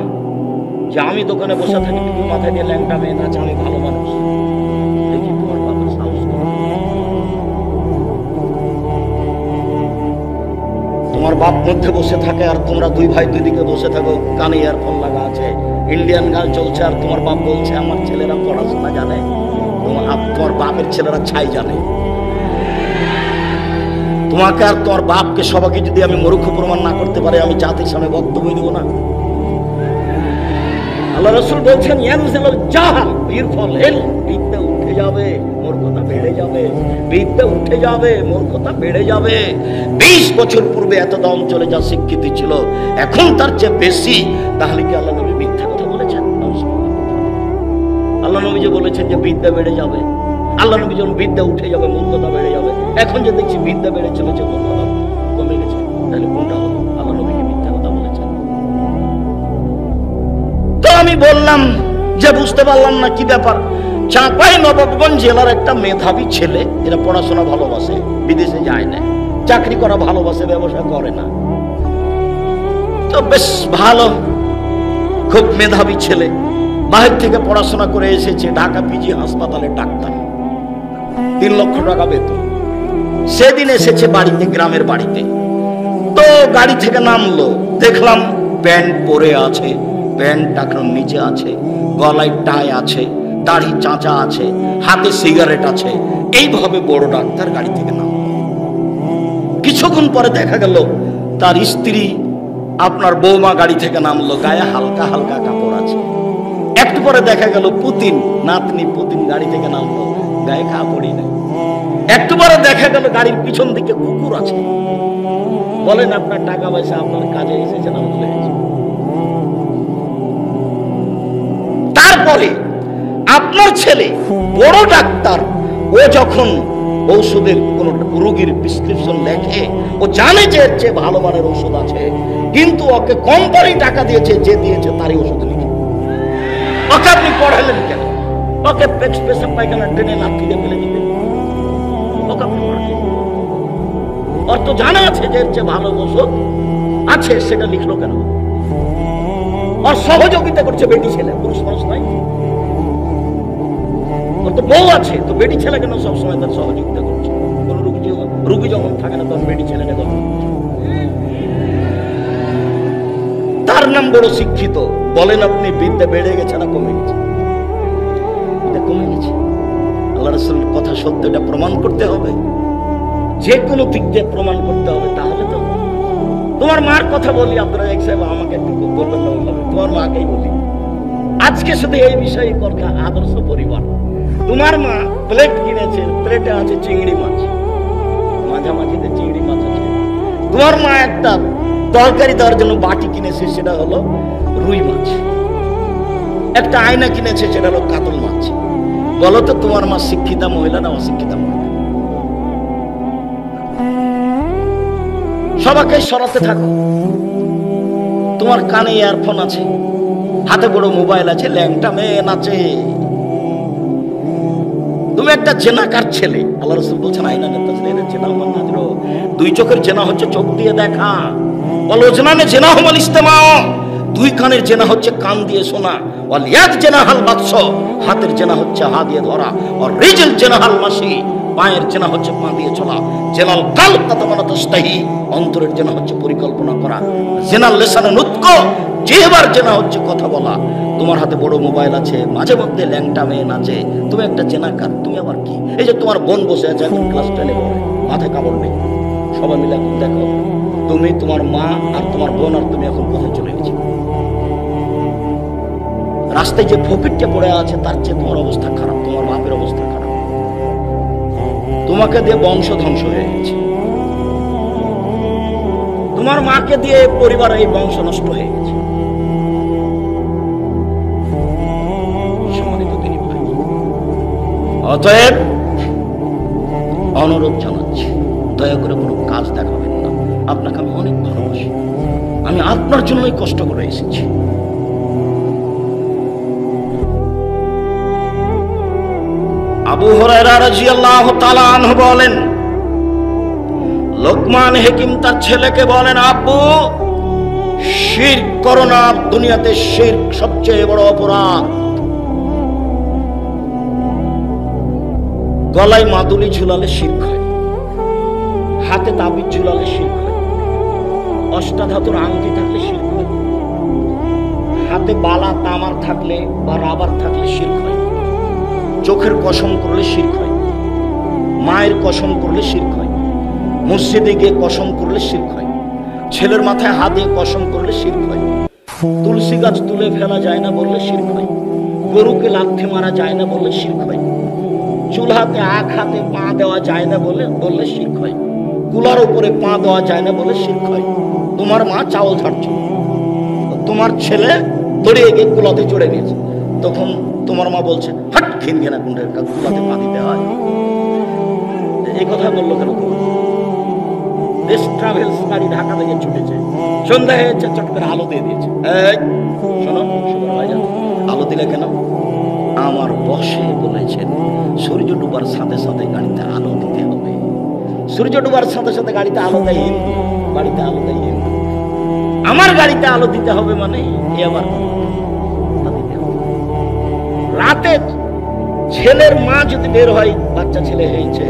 যে আমি দোকানে বসে থাকি, টুপি মাথায় দিয়ে ল্যাংটা মেয়ে নাচে, আমি ভালো মানুষ। দেখি তোমার বাপের সাহস। তোমার বাপ মধ্যে বসে থাকে আর তোমরা দুই ভাই দুই দিকে বসে থাকো, কানে ইয়ারফোন লাগা আছে, ইন্ডিয়ান গান চলছে, আর তোমার বাপ বলছে আমার ছেলেরা পড়াশোনা জানে। তোমার বাপের ছেলেরা ছাই জানে। তোমাকে আর তোমার বাপকে সবাইকে যদি আমি মূর্খ প্রমাণ না করতে পারি, আমি জাতির সামনে বক্তব্য দেব না। আল্লাহ রাসূল বলছেন ইয়ানজিলুল জাহাল বিরফল হিল, বিদ্যা উঠে যাবে, মূর্খতা বেড়ে যাবে, বিদ্যা উঠে যাবে, মূর্খতা বেড়ে যাবে। 20 বছর পূর্বে এত অঞ্চলে যা শিক্ষিত ছিল এখন তার চেয়ে বেশি। তাহলে কি আল্লাহ নবী মিথ্যা কথা বলেছেন? আল্লাহ নবী যে বলেছেন যে বিদ্যা বেড়ে যাবে, আল্লাহ নবী যখন বিদ্যা উঠে যাবে মূর্খতা বেড়ে যাবে, এখন যে দেখছি বিদ্যা বেড়ে চলেছে, মূর্খতা কমে গেছে, তাহলে কোনটা হলো? আল্লাহ নবী কি মিথ্যা কথা বলেছেন? তো আমি বললাম যে বুঝতে পারলাম না কি ব্যাপার। চাঁপাইনবাবগঞ্জ জেলার একটা মেধাবী ছেলে, এরা পড়াশোনা ভালোবাসে, বিদেশে যায় না, চাকরি করা ভালোবাসে, ব্যবসা করে না। তো বেশ ভালো, খুব মেধাবী ছেলে, বাহির থেকে পড়াশোনা করে এসেছে, ঢাকা পিজি হাসপাতালে ডাক্তার, 3 লক্ষ টাকা বেতন। সেদিন এসেছে বাড়িতে, গ্রামের বাড়িতে। তো গাড়ি থেকে নামলো, দেখলাম প্যান্ট পরে আছে, প্যান্ট টাকার নিচে আছে, গলায় টাই আছে, দাড়ি চাঁচা আছে, হাতে সিগারেট আছে, এইভাবে বড় ডাক্তার গাড়ি থেকে নামলো। কিছুক্ষণ পরে দেখা গেল তার স্ত্রী, আপনার বৌমা গাড়ি থেকে নামলো, গায়ে হালকা হালকা কাপড় আছে। একটু পরে দেখা গেল পুতিন, নাতনি পুতিন গাড়ি থেকে নামলো, গায়ে কাপড়ই নেই। একটু পরে দেখা গেল গাড়ির পিছন দিকে কুকুর আছে। বলেন আপনার টাকা পয়সা আপনার কাজে এসেছে না ভুলে গেছে? তারপরে আপনার ছেলে বড় ডাক্তার, ও যখন ঔষধের কোন রোগীর প্রেসক্রিপশন লেখে, ও জানে যে এর চেয়ে ভালো মানের ওষুধ আছে, কিন্তু ওকে কোম্পানি টাকা দিয়েছে, যে দিয়েছে তারই ওষুধ লিখে। ওকে আপনি পড়ালেন কেন? ওকে পেশাব পায়খানা টেনে লাথি দিয়ে ফেলে দিতেন। ওকে আপনি পড়ালেন, ওর তো জানা আছে যে এর চেয়ে ভালো ওষুধ আছে, সেটা লিখলো কেন? ওর সহযোগিতা করছে বেটি ছেলে, পুরুষ মানুষ নাই। ওর তো বউ আছে, তো বেটি ছেলে কেন সবসময় তার সহযোগিতা করছে? কোন রুগী যখন থাকে না তখন বেটি ছেলেটা গল্প করছে। তার নাম বড় শিক্ষিত। বলেন আপনি বিদ্যা বেড়ে গেছে না কমে গেছে? এটা কমে গেছে। আল্লাহ রাসূলের কথা সত্য, এটা প্রমাণ করতে হবে, যে কোনো দিক দিয়ে প্রমাণ করতে হবে। তাহলে তো তোমার মার কথা বলি, আব্দুর রাজ্জাক সাহেব আমাকে একটু বলবেন না, বলবেন তোমার মাকেই বলি আজকে শুধু এই বিষয়ে কথা। আদর্শ পরিবার, তোমার মা প্লেট কিনেছে, প্লেটে আছে চিংড়ি মাছ, মাঝামাঝিতে চিংড়ি মাছ আছে। তোমার মা একটা তরকারি দেওয়ার জন্য বাটি কিনেছে, সেটা হলো রুই মাছ। একটা আয়না কিনেছে, সেটা হলো কাতল মাছ। বলো তো তোমার মা শিক্ষিতা মহিলা না অশিক্ষিতা মহিলা? সবাইকে সরাতে থাকো। তোমার কানে ইয়ারফোন আছে, হাতে বড় মোবাইল আছে, ল্যাংটা মেয়ে নাচে। তুমি একটা জেনাকার ছেলে। আল্লাহ রাসূল বলছেন আইনা নেতা জেনা মান্নাদির, 2 চোখের জেনা হচ্ছে চোখ দিয়ে দেখা। বল ওজনানে জেনা হুমাল ইস্তেমা, 2 কানের জেনা হচ্ছে কান দিয়ে শোনা। ওয়াল ইয়াদ জেনা হাল বাতস, হাতের জেনা হচ্ছে হাত দিয়ে ধরা। আর রিজল জেনা হাল মাসি, পায়ের জেনা হচ্ছে পা দিয়ে চলা। জেনাল কালব তাতামানাতাস্তাহি, অন্তরের জেনা হচ্ছে পরিকল্পনা করা। জেনাল লিসানে নুতক, জিহ্বার জেনা হচ্ছে কথা বলা। তোমার হাতে বড় মোবাইল আছে, মাঝে মধ্যে ল্যাংটা মেয়ে নাচে, তুমি একটা জেনাকার। তুমি আবার কি? এই যে তোমার বোন বসে আছে, এখন ক্লাস 10-এ পড়ে, মাথায় কাপড় নেই। সবাই মিলে এখন দেখো, তুমি, তোমার মা আর তোমার বোন আর তুমি এখন কোথায় চলে গেছো? রাস্তায় যে ফকিরটা পড়ে আছে, তার চেয়ে তোমার অবস্থা খারাপ, তোমার বাপের অবস্থা খারাপ। তোমাকে দিয়ে বংশ ধ্বংস হয়ে গেছে, তোমার মাকে দিয়ে পরিবার এই বংশ নষ্ট হয়ে গেছে। সম্মানিত দিনী ভাই, অতএব অনুরোধ জানাচ্ছি, দয়া করে কোনো কাজ দেখাবেন না। আপনাকে আমি অনেক ভালোবাসি, আমি আপনার জন্যই কষ্ট করে এসেছি। আবু হুরায়রা রাদিয়াল্লাহু তাআলা আনহু বলেন, লোকমান হাকিম তার ছেলেকে বলেন, আব্বু শিরক করো না, দুনিয়াতে শিরক সবচেয়ে বড় অপরাধ। গলায় মাদুলি ঝুলালে শিরক হয়, হাতে তাবিজ ঝুলালে শিরক হয়, অষ্টাধাতুর আংটি থাকলে শিরক হয়, হাতে বালা তামার থাকলে বা রাবার থাকলে শিরক হয়, চোখের কসম করলে শিরক হয়, মায়ের কসম করলে শিরক হয়, মসজিদে গিয়ে কসম করলে শিরক হয়, ছেলের মাথায় হাত দিয়ে কসম করলে শিরক হয়, তুলসী গাছ তুলে ফেলা যায় না বললে শিরক হয়, গরুকে লাথি মারা যায় না বললে শিরক হয়, চুলহাতে আখ হাতে পা দেওয়া যায় না বললে শিরক হয়, কুলার উপরে পা দেওয়া যায় না বলে শিরক হয়। তোমার মা চাউল ঝাড়ছিল, তোমার ছেলে দড়িয়ে গিয়ে কুলাতে চড়ে গেছে, তখন তোমার মা বলছে, হাট ঘিন ঘেনা কুণ্ডের কুলাতে পা দিতে হয়। এই কথা বললো কেন? দেশ ট্রাভেলস গাড়ি ঢাকা থেকে ছুটেছে, সন্ধ্যা হয়েছে, চট করে আলো দিয়ে দিয়েছে। শোনো সুপারভাইজার, আলো দিলে কেন? আমার বসে বলেছেন সূর্য ডুবার সাথে সাথে গাড়িতে আলো দিতে হবে। সূর্য ডুবার সাথে সাথে গাড়িতে আলো দেয় হিন্দু, গাড়িতে আলো দেয় হিন্দু, আমার গাড়িতে আলো দিতে হবে মানে এ আবার দিতে হবে। রাতে ছেলের মা যদি বের হয়, বাচ্চা ছেলে হয়েছে,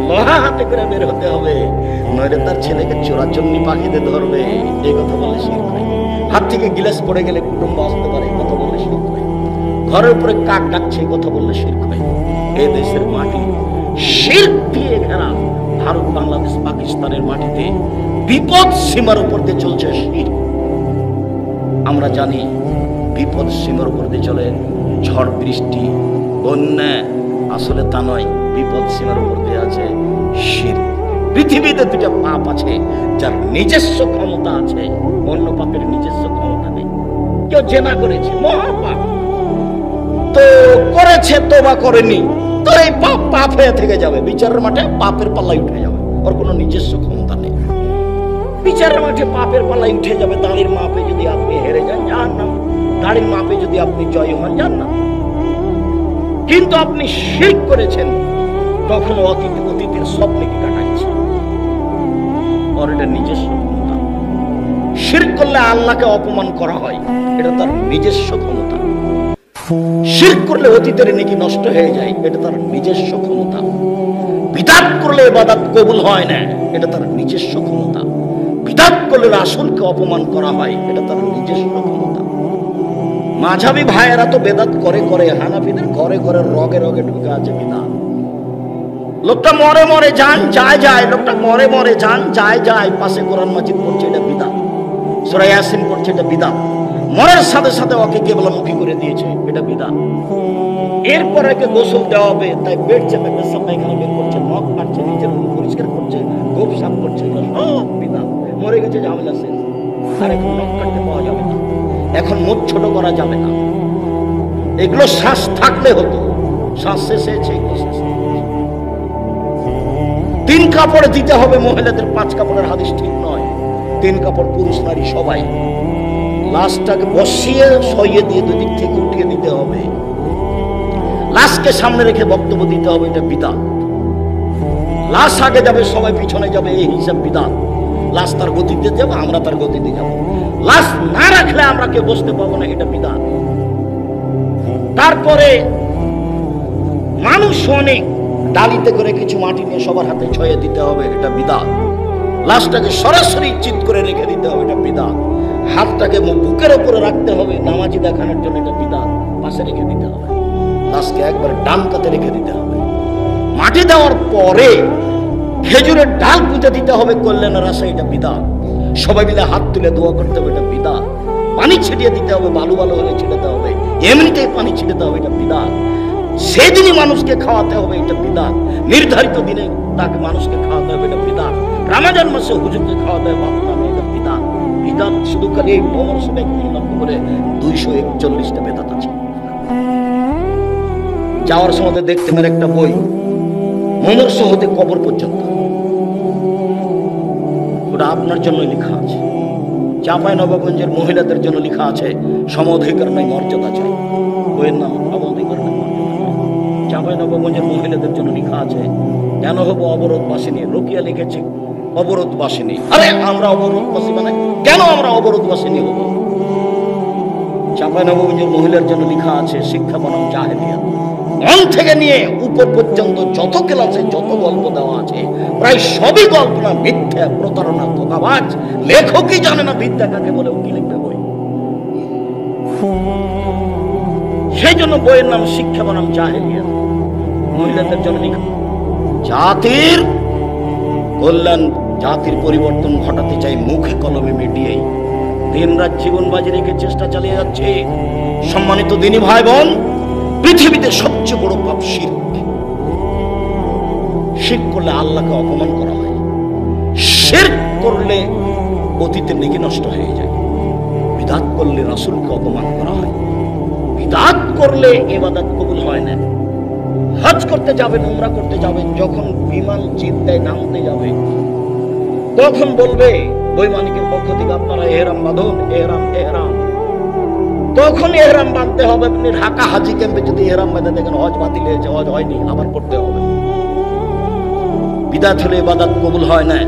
লোহা হাতে করে বের হতে হবে, নইলে তার ছেলেকে চোরাচন্নি পাখিতে ধরবে। এই কথা বলে শিরক হয়। হাত থেকে গিলাস পড়ে গেলে কুটুম্ব আসতে পারে, কথা বললে শিরক হয়। ঘরের উপরে কাক ডাকছে, কথা বললে শিরক হয়। এই দেশের মাটি শিরক দিয়ে ঘেরা। ভারত, বাংলাদেশ, পাকিস্তানের মাটিতে বিপদ সীমার উপর দিয়ে চলছে শিরক। আমরা জানি বিপদ সীমার উপর দিয়ে চলে ঝড় বৃষ্টি বন্যা, আসলে তা নয়, বিপদ সীমার উপর দিয়ে আছে শিরক। পৃথিবীতে দুটা পাপ আছে যার নিজস্ব ক্ষমতা আছে, অন্য পাপের নিজস্ব ক্ষমতা নেই। কেউ জেনা করেছে, মহাপাপ, তো করেছে, তোবা করেনি, তো এই পাপ পাপ হয়ে থেকে যাবে, বিচারের মাঠে পাপের পাল্লাই উঠে যাবে, ওর কোনো নিজস্ব ক্ষমতা নেই। বিচারের মাঠে পাপের পাল্লাই উঠে যাবে। দাড়ির মাপে যদি আপনি হেরে যান, জাহান্নাম। দাড়ির মাপে যদি আপনি জয় হন, জান্নাত। কিন্তু আপনি শিরক করেছেন, তখন অতীতের স্বপ্নকে কাটাচ্ছেন, ওর এটা নিজস্ব ক্ষমতা। শিরক করলে আল্লাহকে অপমান করা হয়, এটা তার নিজস্ব ক্ষমতা। শিরক করলে অতীতের নেকি নষ্ট হয়ে যায়, এটা তার নিজস্ব ক্ষমতা। বিদআত করলে ইবাদত কবুল হয় না, এটা তার নিজস্ব ক্ষমতা। বিদআত করলে রাসূলকে অপমান করা হয়, এটা তার নিজস্ব ক্ষমতা। মাঝাবি ভাইয়েরা তো বেদাত করে করে, হানাফিদের ঘরে ঘরে রগে রগে ঢুকে আছে বিদআত। লোকটা মরে মরে যান যায় যায়, লোকটা মরে মরে যান যায় যায়, পাশে কোরআন মাজিদ পড়ছে, এটা বিদআত। সূরা ইয়াসিন পড়ছে, এটা বিদআত। মরার সাথে সাথে ওকে কেবলামুখী করে দিয়েছে, এটা বিদআত। এরপর একে গোসল দেওয়া হবে, তাই পেট চেপে পেশাব পায়খানা বের করছে, নখ কাটছে, নিজের রুম পরিষ্কার করছে, গোপ সাফ করছে, সব বিদআত। মরে গেছে, ঝামেলা শেষ। আর এখন নখ কাটতে পাওয়া যাবে না, এখন মুখ ছোট করা যাবে না। এগুলো শ্বাস থাকলে হতো, শ্বাস শেষ হয়েছে, এগুলো শেষ। 3 কাপড় দিতে হবে মহিলাদের, 5 কাপড়ের হাদিস ঠিক নয়। 3 কাপড় পুরুষ নারী সবাই। লাশটাকে বসিয়ে সইয়ে দিয়ে দুদিক থেকে উঠিয়ে দিতে হবে, লাশকে সামনে রেখে বক্তব্য দিতে হবে, এটা বিদআত। লাশ আগে যাবে, সবাই পিছনে যাবে, এই হিসাব বিদআত। লাশ তার গতিতে যাবে, আমরা তার গতিতে যাব। লাশ না রাখলে আমরা কেউ বসতে পাবো না, এটা বিদআত। তারপরে মানুষ অনেক, ডালিতে করে কিছু মাটি নিয়ে সবার হাতে ছয়ে দিতে হবে, এটা বিদআত। লাশটাকে সরাসরি চিৎ করে রেখে দিতে হবে, এটা বিদআত। হাতটাকে বুকের উপরে রাখতে হবে নামাজি দেখানোর জন্য, এটা বিদআত। পাশে রেখে দিতে হবে, লাশকে একবার ডান কাতে রেখে দিতে হবে। মাটি দেওয়ার পরে খেজুরের ডাল পুঁতে দিতে হবে কল্যাণের আশায়, এটা বিদআত। সবাই মিলে হাত তুলে দোয়া করতে হবে, এটা বিদআত। পানি ছিটিয়ে দিতে হবে, বালু বালু হলে ছিটাতে হবে, এমনিতেই পানি ছিটাতে হবে, এটা বিদআত। সেদিনই মানুষকে খাওয়াতে হবে, এটা বিদআত। নির্ধারিত দিনে তাকে মানুষকে খাওয়াতে হবে, এটা বিদআত। রমজান মাসে হুজুরকে খাওয়াতে হবে বাপু নামে, এটা বিদআত। বিদআত শুধু খালি এই ভ্রমণ সবে করে 241টা বেদাত আছে। যাওয়ার সময় দেখতে মেরে একটা বই, মমর্ষ হতে কবর পর্যন্ত, ওটা আপনার জন্য লেখা আছে। চাঁপাইনবাবগঞ্জের মহিলাদের জন্য লেখা আছে, সম অধিকার নাই মর্যাদা চাই। বইয়ের নাম সম অধিকার নাই মর্যাদা চাই। চাঁপাইনবাবগঞ্জের মহিলাদের জন্য লেখা আছে, কেন হবো অবরোধবাসিনী। রোকিয়া লিখেছে অবরোধবাসিনী। আরে আমরা অবরোধবাসী মানে কেন আমরা অবরোধবাসিনী হব? চাঁপাইনবাবগঞ্জের মহিলার জন্য লেখা আছে শিক্ষা বনাম জাহেলিয়াত। মন থেকে নিয়ে উপর পর্যন্ত যত ক্লাসে যত গল্প দেওয়া আছে প্রায় সবই কল্পনা, মিথ্যা, প্রতারণা, ধোঁকাবাজ। লেখকই জানে না বিদ্যা কাকে বলে, কি লিখবে বই। সেই জন্য বইয়ের নাম শিক্ষা বনাম জাহেলিয়াত। মহিলাদের জন্য লেখা জাতির কল্যাণ, জাতির পরিবর্তন ঘটাতে চাই মুখে কলমে মিডিয়াই দিন রাত জীবন বাজি রেখে চেষ্টা চালিয়ে যাচ্ছে। সম্মানিত দিনী ভাই বোন, পৃথিবীতে সবচেয়ে বড় পাপ শিরক। শিরক করলে আল্লাহকে অপমান করা হয়। শিরক করলে অতীতের নেকি নষ্ট হয়ে যায়। বিদআত করলে রাসূলকে অপমান করা হয়। বিদআত করলে ইবাদত কবুল হয় না। হজ করতে যাবেন, উমরা করতে যাবেন, যখন বিমান জিদ্দায় নামতে যাবে তখন বলবে বৈমানিকের পক্ষ থেকে আপনারা এহরাম বাঁধুন, এহরাম এহরাম। তখন এহরাম বাঁধতে হবে। আপনি ঢাকা হাজি ক্যাম্পে যদি এহরাম বাঁধে দেখেন হজ বাতিল হয়েছে, হজ হয়নি, আবার করতে হবে। বিদআত হলে ইবাদত কবুল হয় না।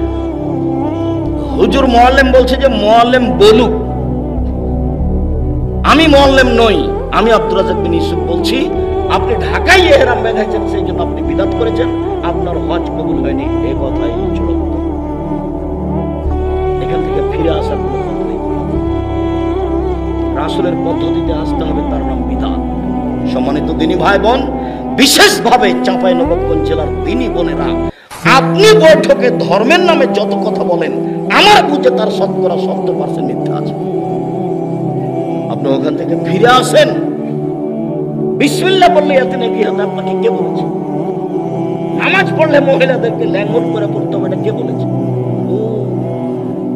হুজুর মুআল্লিম বলছে যে মুআল্লিম বলুক, আমি মুআল্লিম নই। আমি আব্দুর রাজ্জাক বিন ইউসুফ বলছি, আপনি ঢাকায় এহরাম বেঁধেছেন, সেই জন্য আপনি বিদআত করেছেন, আপনার হজ কবুল হয়নি। এই কথাই চূড়ান্ত। এখান থেকে ফিরে আসার কোনো পথ নেই। রাসূলের পদ্ধতিতে আসতে হবে, তার নাম বিদআত। সম্মানিত দিনী ভাই বোন, বিশেষভাবে চাঁপাইনবাবগঞ্জ জেলার দিনী বোনেরা, আপনি বৈঠকে ধর্মের নামে যত কথা বলেন, আমার বুঝে তার শতকরা 70% মিথ্যা আছে। আপনি ওখান থেকে ফিরে আসেন। বিসমিল্লাহ বললে এতে নাকি হাতে আপনাকে কে বলেছে? নামাজ পড়লে মহিলাদেরকে ল্যাঙ্গট করে পড়তে হবে, এটা কে বলেছে?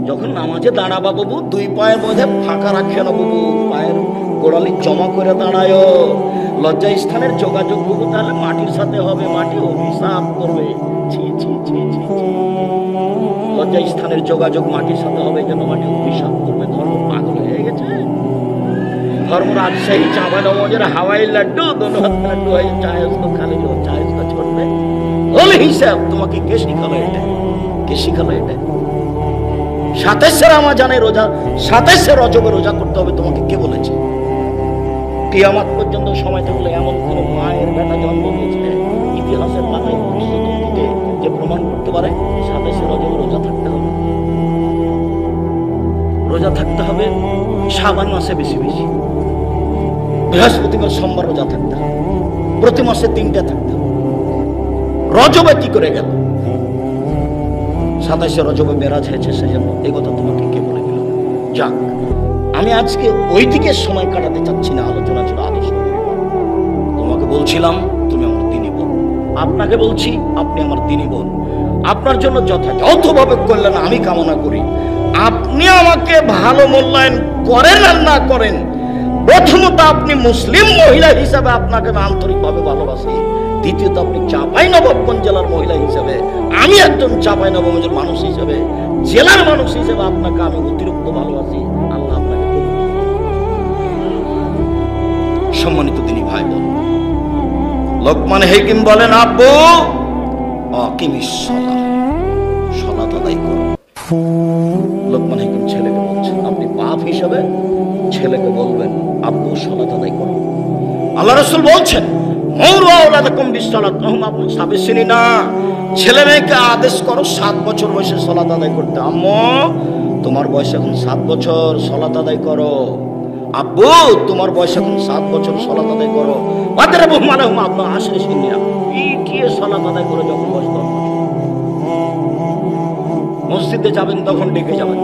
যখন নামাজে দাঁড়াবা বাবু, দুই পায়ের মধ্যে ফাঁকা রাখে না বাবু, পায়ের গোড়ালি জমা করে দাঁড়ায়। লজ্জা স্থানের যোগাযোগ বাবু তাহলে মাটির সাথে হবে, মাটি অভিশাপ করবে। ছি ছি ছি ছি ছি। লজ্জা স্থানের যোগাযোগ মাটির সাথে হবে, যেন মাটি অভিশাপ করবে। ধর্ম পাগল হয়ে গেছে। ধর্ম রাজশাহী চাঁপাইনবাবগঞ্জের হাওয়াই লাড্ডু, দোনো হাত লাড্ডু হয়ে চায় উসকো খালি जो চায় উসকো छोड़বে। ওই হিসাব তোমাকে কে শিখালো এটা? কে শিখালো এটা? 27 রমজানে রোজা, 27 রজবে রোজা করতে হবে, তোমাকে কে বলেছে? কিয়ামত পর্যন্ত সময় থাকলে এমন কোন মায়ের বেটা জন্ম নিয়েছে ইতিহাসের পাতায় ভবিষ্যৎ অতীতে যে প্রমাণ করতে পারে 27 রজবে রোজা থাকতে হবে। রোজা থাকতে হবে শাবান মাসে বেশি বেশি, বৃহস্পতিবার সোমবার রোজা থাকতে হবে, প্রতি মাসে 3টা থাকতে হবে। রজবে কি করে গেল? 27 রজবে মেরাজ হয়েছে, সেজন্য এই কথা তোমাকে কে বলে দিল? যাক, আমি আজকে ওই দিকে সময় কাটাতে চাচ্ছি না। আলোচনা ছিল আদর্শ। তোমাকে বলছিলাম তুমি আমার দিনী বোন, আপনাকে বলছি আপনি আমার দিনী বোন। আপনার জন্য যথাযথভাবে কল্যাণ আমি কামনা করি। আপনি আমাকে ভালো মূল্যায়ন করেন আর না করেন, প্রথমত আপনি মুসলিম মহিলা হিসাবে আপনাকে আমি আন্তরিকভাবে ভালোবাসি। দ্বিতীয়ত আপনি চাঁপাইনবাবগঞ্জ জেলার মহিলা হিসেবে, আমি একজন চাঁপাইনবাবগঞ্জের মানুষ হিসেবে, জেলার মানুষ হিসেবে আপনাকে আমি অতিরিক্ত ভালোবাসি। আল্লাহ আপনাকে সম্মানিত দিনী ভাই বোন, লোকমান হাকিম বলেন, আব্বু আকিমিস সালাত আদায় করো। লোকমান হাকিম ছেলেকে বলছেন, আপনি বাপ হিসেবে ছেলেকে বলবেন আব্বু সালাত আদায় করো। আল্লাহ রাসূল বলছেন, ছেলে মেয়েকে আদেশ করো 7 বছর বয়সে সালাত আদায় করতে। আম্মু তোমার বয়স এখন 7 বছর, সালাত আদায় করো। আব্বু তোমার বয়স এখন 7 বছর, সালাত আদায় করো। আপনার আসলে শুনিয়া কি সালাত আদায় করে যখন বয়স 10 বছর। মসজিদে যাবেন তখন ডেকে যাবেন,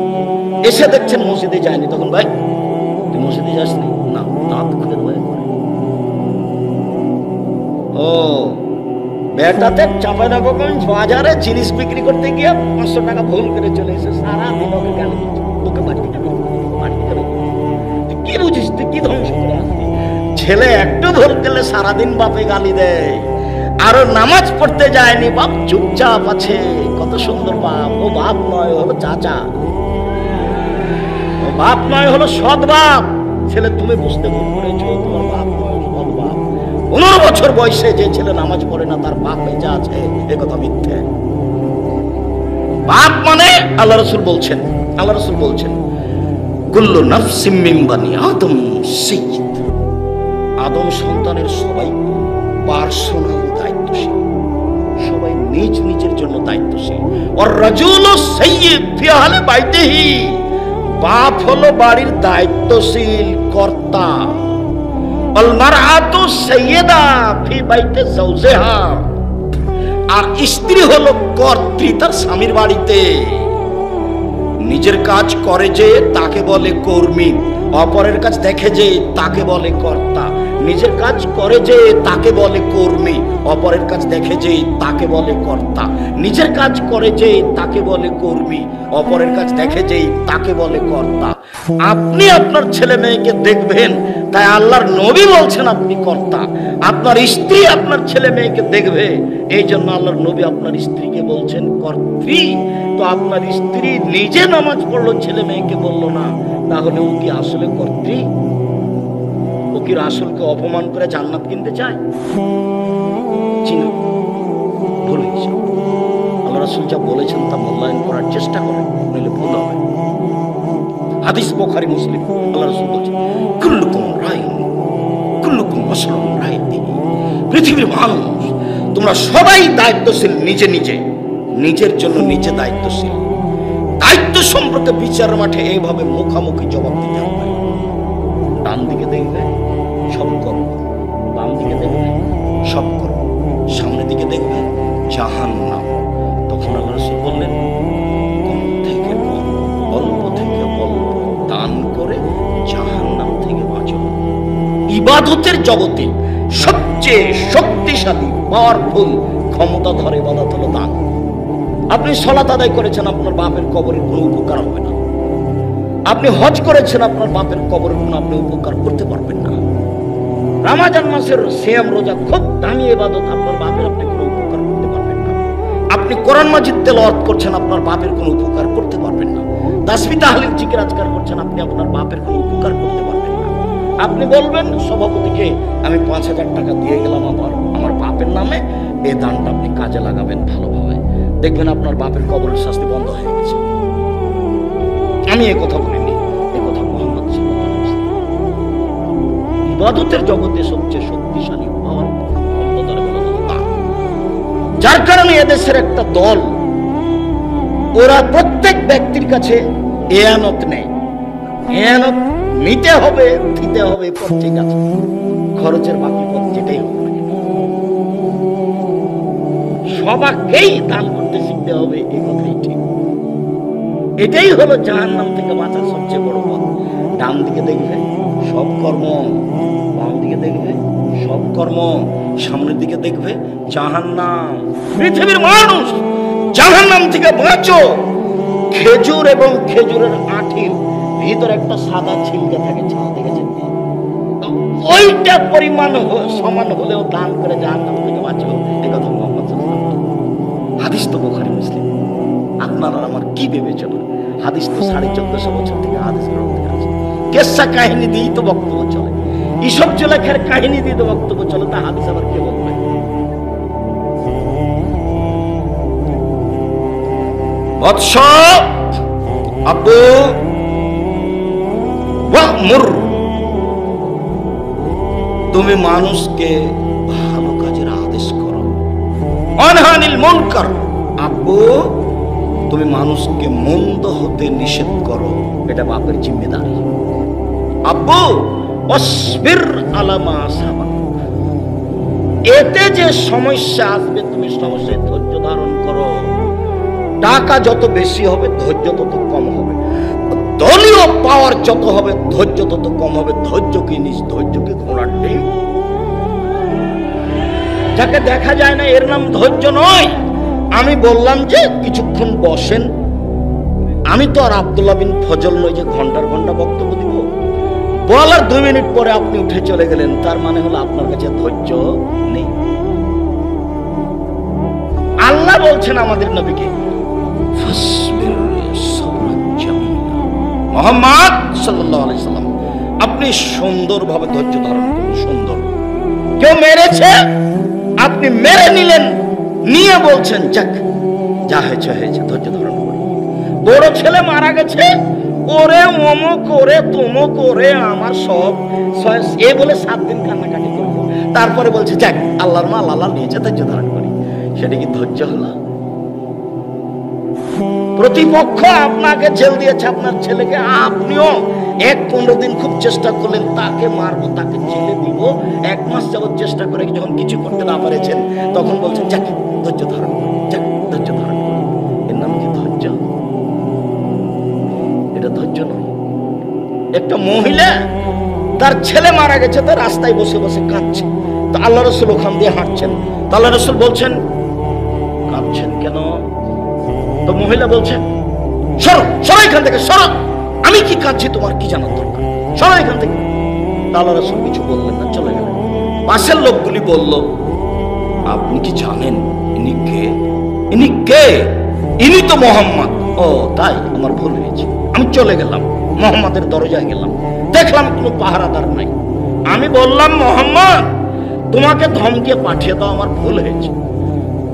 এসে দেখছেন মসজিদে যায়নি, তখন ভাই তুই মসজিদে যাসনি? না, দাঁত খুলে ভয় করে। ও বেটাতে চাঁপাইনবাবগঞ্জ বাজারে জিনিস বিক্রি করতে গিয়ে 500 টাকা ভুল করে চলে এসে সারা দিন ওকে গালি দিচ্ছে, তোকে বাড়ি থেকে তুই কি বুঝিস, তুই কি ধ্বংস করে আসবি? ছেলে একটু ভুল করলে সারাদিন বাপে গালি দেয়। আরো নামাজ পড়তে যায়নি, বাপ চুপচাপ আছে। কত সুন্দর বাপ! ও বাপ নয়, হলো চাচা। ও বাপ নয়, হলো সৎ বাপ। ছেলে তুমি বুঝতে ভুল করেছো, তোমার বাপ নয়, সৎ বাপ। 15 বছর বয়সে যে ছেলে নামাজ পড়ে না তার বাপ বেঁচে আছে, এ কথা মিথ্যে। বাপ মানে আল্লাহ রাসূল বলছেন কুল্লু নাফসিম মিন বানি আদম সাইয়্যিদ, আদম সন্তানের সবাই পার্সোনাল দায়িত্বশীল, সবাই নিজ নিজের জন্য দায়িত্বশীল। আর রাজুলু সাইয়্যিদ ফি আহলি বাইতিহি, বাপ হলো বাড়ির দায়িত্বশীল কর্তা। আল মারআতু সাইয়্যিদা ফি বাইতি যাওজিহা, আর স্ত্রী হলো কর্ত্রী তার স্বামীর বাড়িতে। নিজের কাজ করে যে তাকে বলে কর্মী, অপরের কাজ দেখে যে তাকে বলে কর্তা। নিজের কাজ করে যে তাকে বলে কর্মী, অপরের কাজ দেখে যে তাকে বলে কর্তা। নিজের কাজ করে যে তাকে বলে কর্মী, অপরের কাজ দেখে যে তাকে বলে কর্তা। আপনি আপনার ছেলে মেয়েকে দেখবেন, তাই আল্লাহর নবী বলছেন আপনি কর্তা। আপনার স্ত্রী আপনার ছেলে মেয়েকে দেখবে, এই জন্য আল্লাহর নবী আপনার স্ত্রীকে বলছেন কর্ত্রী। তো আপনার স্ত্রী নিজে নামাজ পড়লো, ছেলে মেয়েকে বললো না, তাহলে ও কি আসলে কর্ত্রী? ও কি রাসূলকে অপমান করে জান্নাত কিনতে চায়? চিনুন, ভুল হয়েছে। আল্লাহ রাসূল যা বলেছেন তা মূল্যায়ন করার চেষ্টা করেন, নইলে ভুল হবে। হাদিস বুখারী মুসলিম, আল্লাহ রাসূল বলেছেন কুল্লুকুম রাইন কুল্লুকুম মাসউলুন আন রাইয়াতিহি, পৃথিবীর মানুষ তোমরা সবাই দায়িত্বশীল, নিজের জন্য নিজে দায়িত্বশীল। দায়িত্ব সম্পর্কে বিচার মাঠে এইভাবে মুখামুখি জবাব দিতে হবে। ডান দিকে দেখবে সব কর্ম, বাম দিকে দেখবে সব কর্ম, সামনের দিকে দেখবে জাহান্নাম। তখন আল্লাহ রাসূল বললেন কম থেকে কম, অল্প থেকে অল্প দান করে জাহান্নাম থেকে বাঁচো। ইবাদতের জগতে সবচেয়ে শক্তিশালী পাওয়ারফুল ক্ষমতাধর ইবাদত হলো দান। আপনি সালাত আদায় করেছেন, আপনার বাপের কবরের কোনো উপকার হবে না। আপনি হজ করেছেন, আপনার বাপের কবরের কোনো আপনি উপকার করতে পারবেন না। রমজান মাসের সিয়াম রোজা খুব দামি ইবাদত, আপনার বাপের আপনি কোনো উপকার করতে পারবেন না। আপনি কোরআন মাজিদ তেলাওয়াত করছেন, আপনার বাপের কোনো উপকার করতে পারবেন না। তাসবিহ তাহলিল জিকির আজকার করছেন, আপনি আপনার বাপের কোনো উপকার করতে পারবেন না। আপনি বলবেন সভাপতিকে আমি 5,000 টাকা দিয়ে গেলাম আমার বাপের নামে, এই দানটা আপনি কাজে লাগাবেন ভালোভাবে, দেখবেন আপনার বাপের কবরের শাস্তি বন্ধ হয়ে গেছে। আমি এই কথা বলিনি, এই কথা মুহাম্মদ সাল্লাল্লাহু আলাইহি ওয়াসাল্লাম। ইবাদতের জগতে সবচেয়ে শক্তিশালী যার কারণে এদেশের একটা দল, ওরা প্রত্যেক ব্যক্তির কাছে এয়ানত নেয়। এয়ানত নিতে হবে, দিতে হবে, ঠিক আছে, খরচের বাকি পথ যেটাই হোক না, সবাইকেই দান করতে শিখতে হবে, এই কথাই ঠিক। এটাই হলো জাহান্নাম থেকে বাঁচার সবচেয়ে বড় পথ। ডান দিকে দেখবে সব কর্ম, বাম দিকে দেখবে সব কর্ম, সামনের দিকে দেখবে জাহান্নাম। পৃথিবীর মানুষ জাহান্নাম থেকে বাঁচো। খেজুর এবং খেজুরের আঠির ভিতরে একটা সাদা ছিলকা থাকে, ছাল দেখেছেন? ওইটা পরিমাণ সমান হলেও দান করে জাহান্নাম থেকে বাঁচো, এই কথা মুহাম্মদ সাল্লাল্লাহু আলাইহি ওয়াসাল্লাম। হাদিস তো বুখারী মুসলিম। আপনার আর আমার কি ভেবেছেন? হাদিস তো 1450 বছর থেকে হাদিস গ্রন্থে আছে। কেসা কাহিনী দিয়েই তো বক্তব্য চলে, ইসব জুলেখার কাহিনী দিয়ে তো বক্তব্য চলে, তা হাদিস আবার কে বলবে? বৎস আব্বু ওয়া'মুর, তুমি মানুষকে ভালো কাজের আদেশ করো। অনহানিল মুনকার, আব্বু তুমি মানুষকে মন্দ হতে নিষেধ করো, এটা বাপের জিম্মেদারি। আব্বু ওয়াসবির আলা মা আসাবাক, এতে যে সমস্যা আসবে তুমি সমস্যায় ধৈর্য ধারণ করো। টাকা যত বেশি হবে ধৈর্য তত কম হবে, দলীয় পাওয়ার যত হবে ধৈর্য তত কম হবে। ধৈর্য কি নিজ ধৈর্য কি ঘোড়ার ডিম? যাকে দেখা যায় না এর নাম ধৈর্য নয়। আমি বললাম যে কিছুক্ষণ বসেন, আমি তো আর আব্দুল্লাহ বিন ফজল নই যে ঘন্টার ঘন্টা বক্তব্য দিব। বলার 2 মিনিট পরে আপনি উঠে চলে গেলেন, তার মানে হলো আপনার কাছে ধৈর্য নেই। আল্লাহ বলছেন আমাদের নবীকে, মুহাম্মদ সাল্লাল্লাহু আলাইহি সাল্লাম, আপনি সুন্দরভাবে ধৈর্য ধারণ করুন। সুন্দর কেউ মেরেছে, আপনি মেরে নিলেন, নিয়ে বলছেন যাক যা হয়েছে হয়েছে, ধৈর্য ধারণ করুন। বড় ছেলে মারা গেছে, ওরে অমো করে তোমো করে আমার সব এ বলে 7 দিন কান্নাকাটি করলো, তারপরে বলছে যাক আল্লাহর মাল আল্লাহ নিয়েছে, ধৈর্য ধারণ করি। সেটা কি ধৈর্য হলো? প্রতিপক্ষ আপনাকে জেল দিয়েছে, আপনার ছেলেকে, আপনিও 15 দিন খুব চেষ্টা করলেন তাকে মারবো, তাকে জেলে দিব, 1 মাস যাবত চেষ্টা করে যখন কিছু করতে না পেরেছেন তখন বলছেন যাক ধৈর্য ধারণ করুন, যাক ধৈর্য ধারণ করুন। এর নাম কি ধৈর্য? এটা ধৈর্য নয়। একটা মহিলা তার ছেলে মারা গেছে, তার রাস্তায় বসে বসে কাঁদছে, তো আল্লাহ রাসূল ওখান দিয়ে হাঁটছেন, তো আল্লাহ রাসূল বলছেন কাঁদছেন কেন? তো মহিলা বলছেন সরো সরো এখান থেকে, সরো, আমি কি কাঁদছি তোমার কি জানার দরকার, সরো এখান থেকে। আল্লাহ রাসূল কিছু বললেন না, চলে গেলেন। পাশের লোকগুলি বলল আপনি কি জানেন ইনি কে? ইনি কে? ইনি তো মোহাম্মদ। ও তাই, আমার ভুল হয়েছে। আমি চলে গেলাম, মোহাম্মদের দরজায় গেলাম, দেখলাম কোনো পাহারাদার নাই। আমি বললাম মোহাম্মদ তোমাকে ধমকে পাঠিয়ে দাও, আমার ভুল হয়েছে।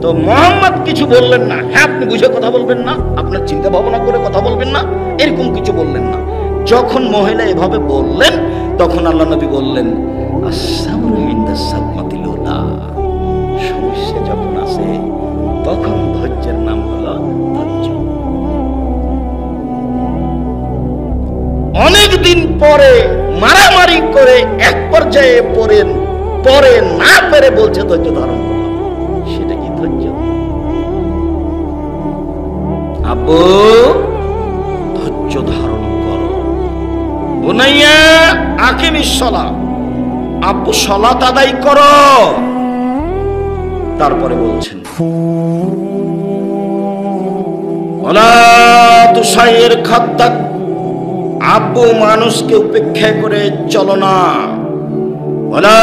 তো মোহাম্মদ কিছু বললেন না। হ্যাঁ, আপনি বুঝে কথা বলবেন না, আপনার চিন্তা ভাবনা করে কথা বলবেন না, এরকম কিছু বললেন না। যখন মহিলা এভাবে বললেন তখন আল্লাহ নবী বললেন আস-সাবরু ইনদা সাদমাতিল উলা, সমস্যা যখন আসে তখন ধৈর্যের নাম হলো ধৈর্য। অনেক দিন পরে মারামারি করে এক পর্যায়ে পরে না পেরে বলছে ধৈর্য ধারণ করলাম, সেটা কি ধৈর্য? আব্বু ধৈর্য ধারণ করো, বুনাইয়া আকিমিস সালাহ, আব্বু সালাত আদায় করো। তারপরে বলছেন ওয়ালা তুসাইর খাদ্দাক, আব্বু মানুষকে উপেক্ষা করে চলো না। ওয়ালা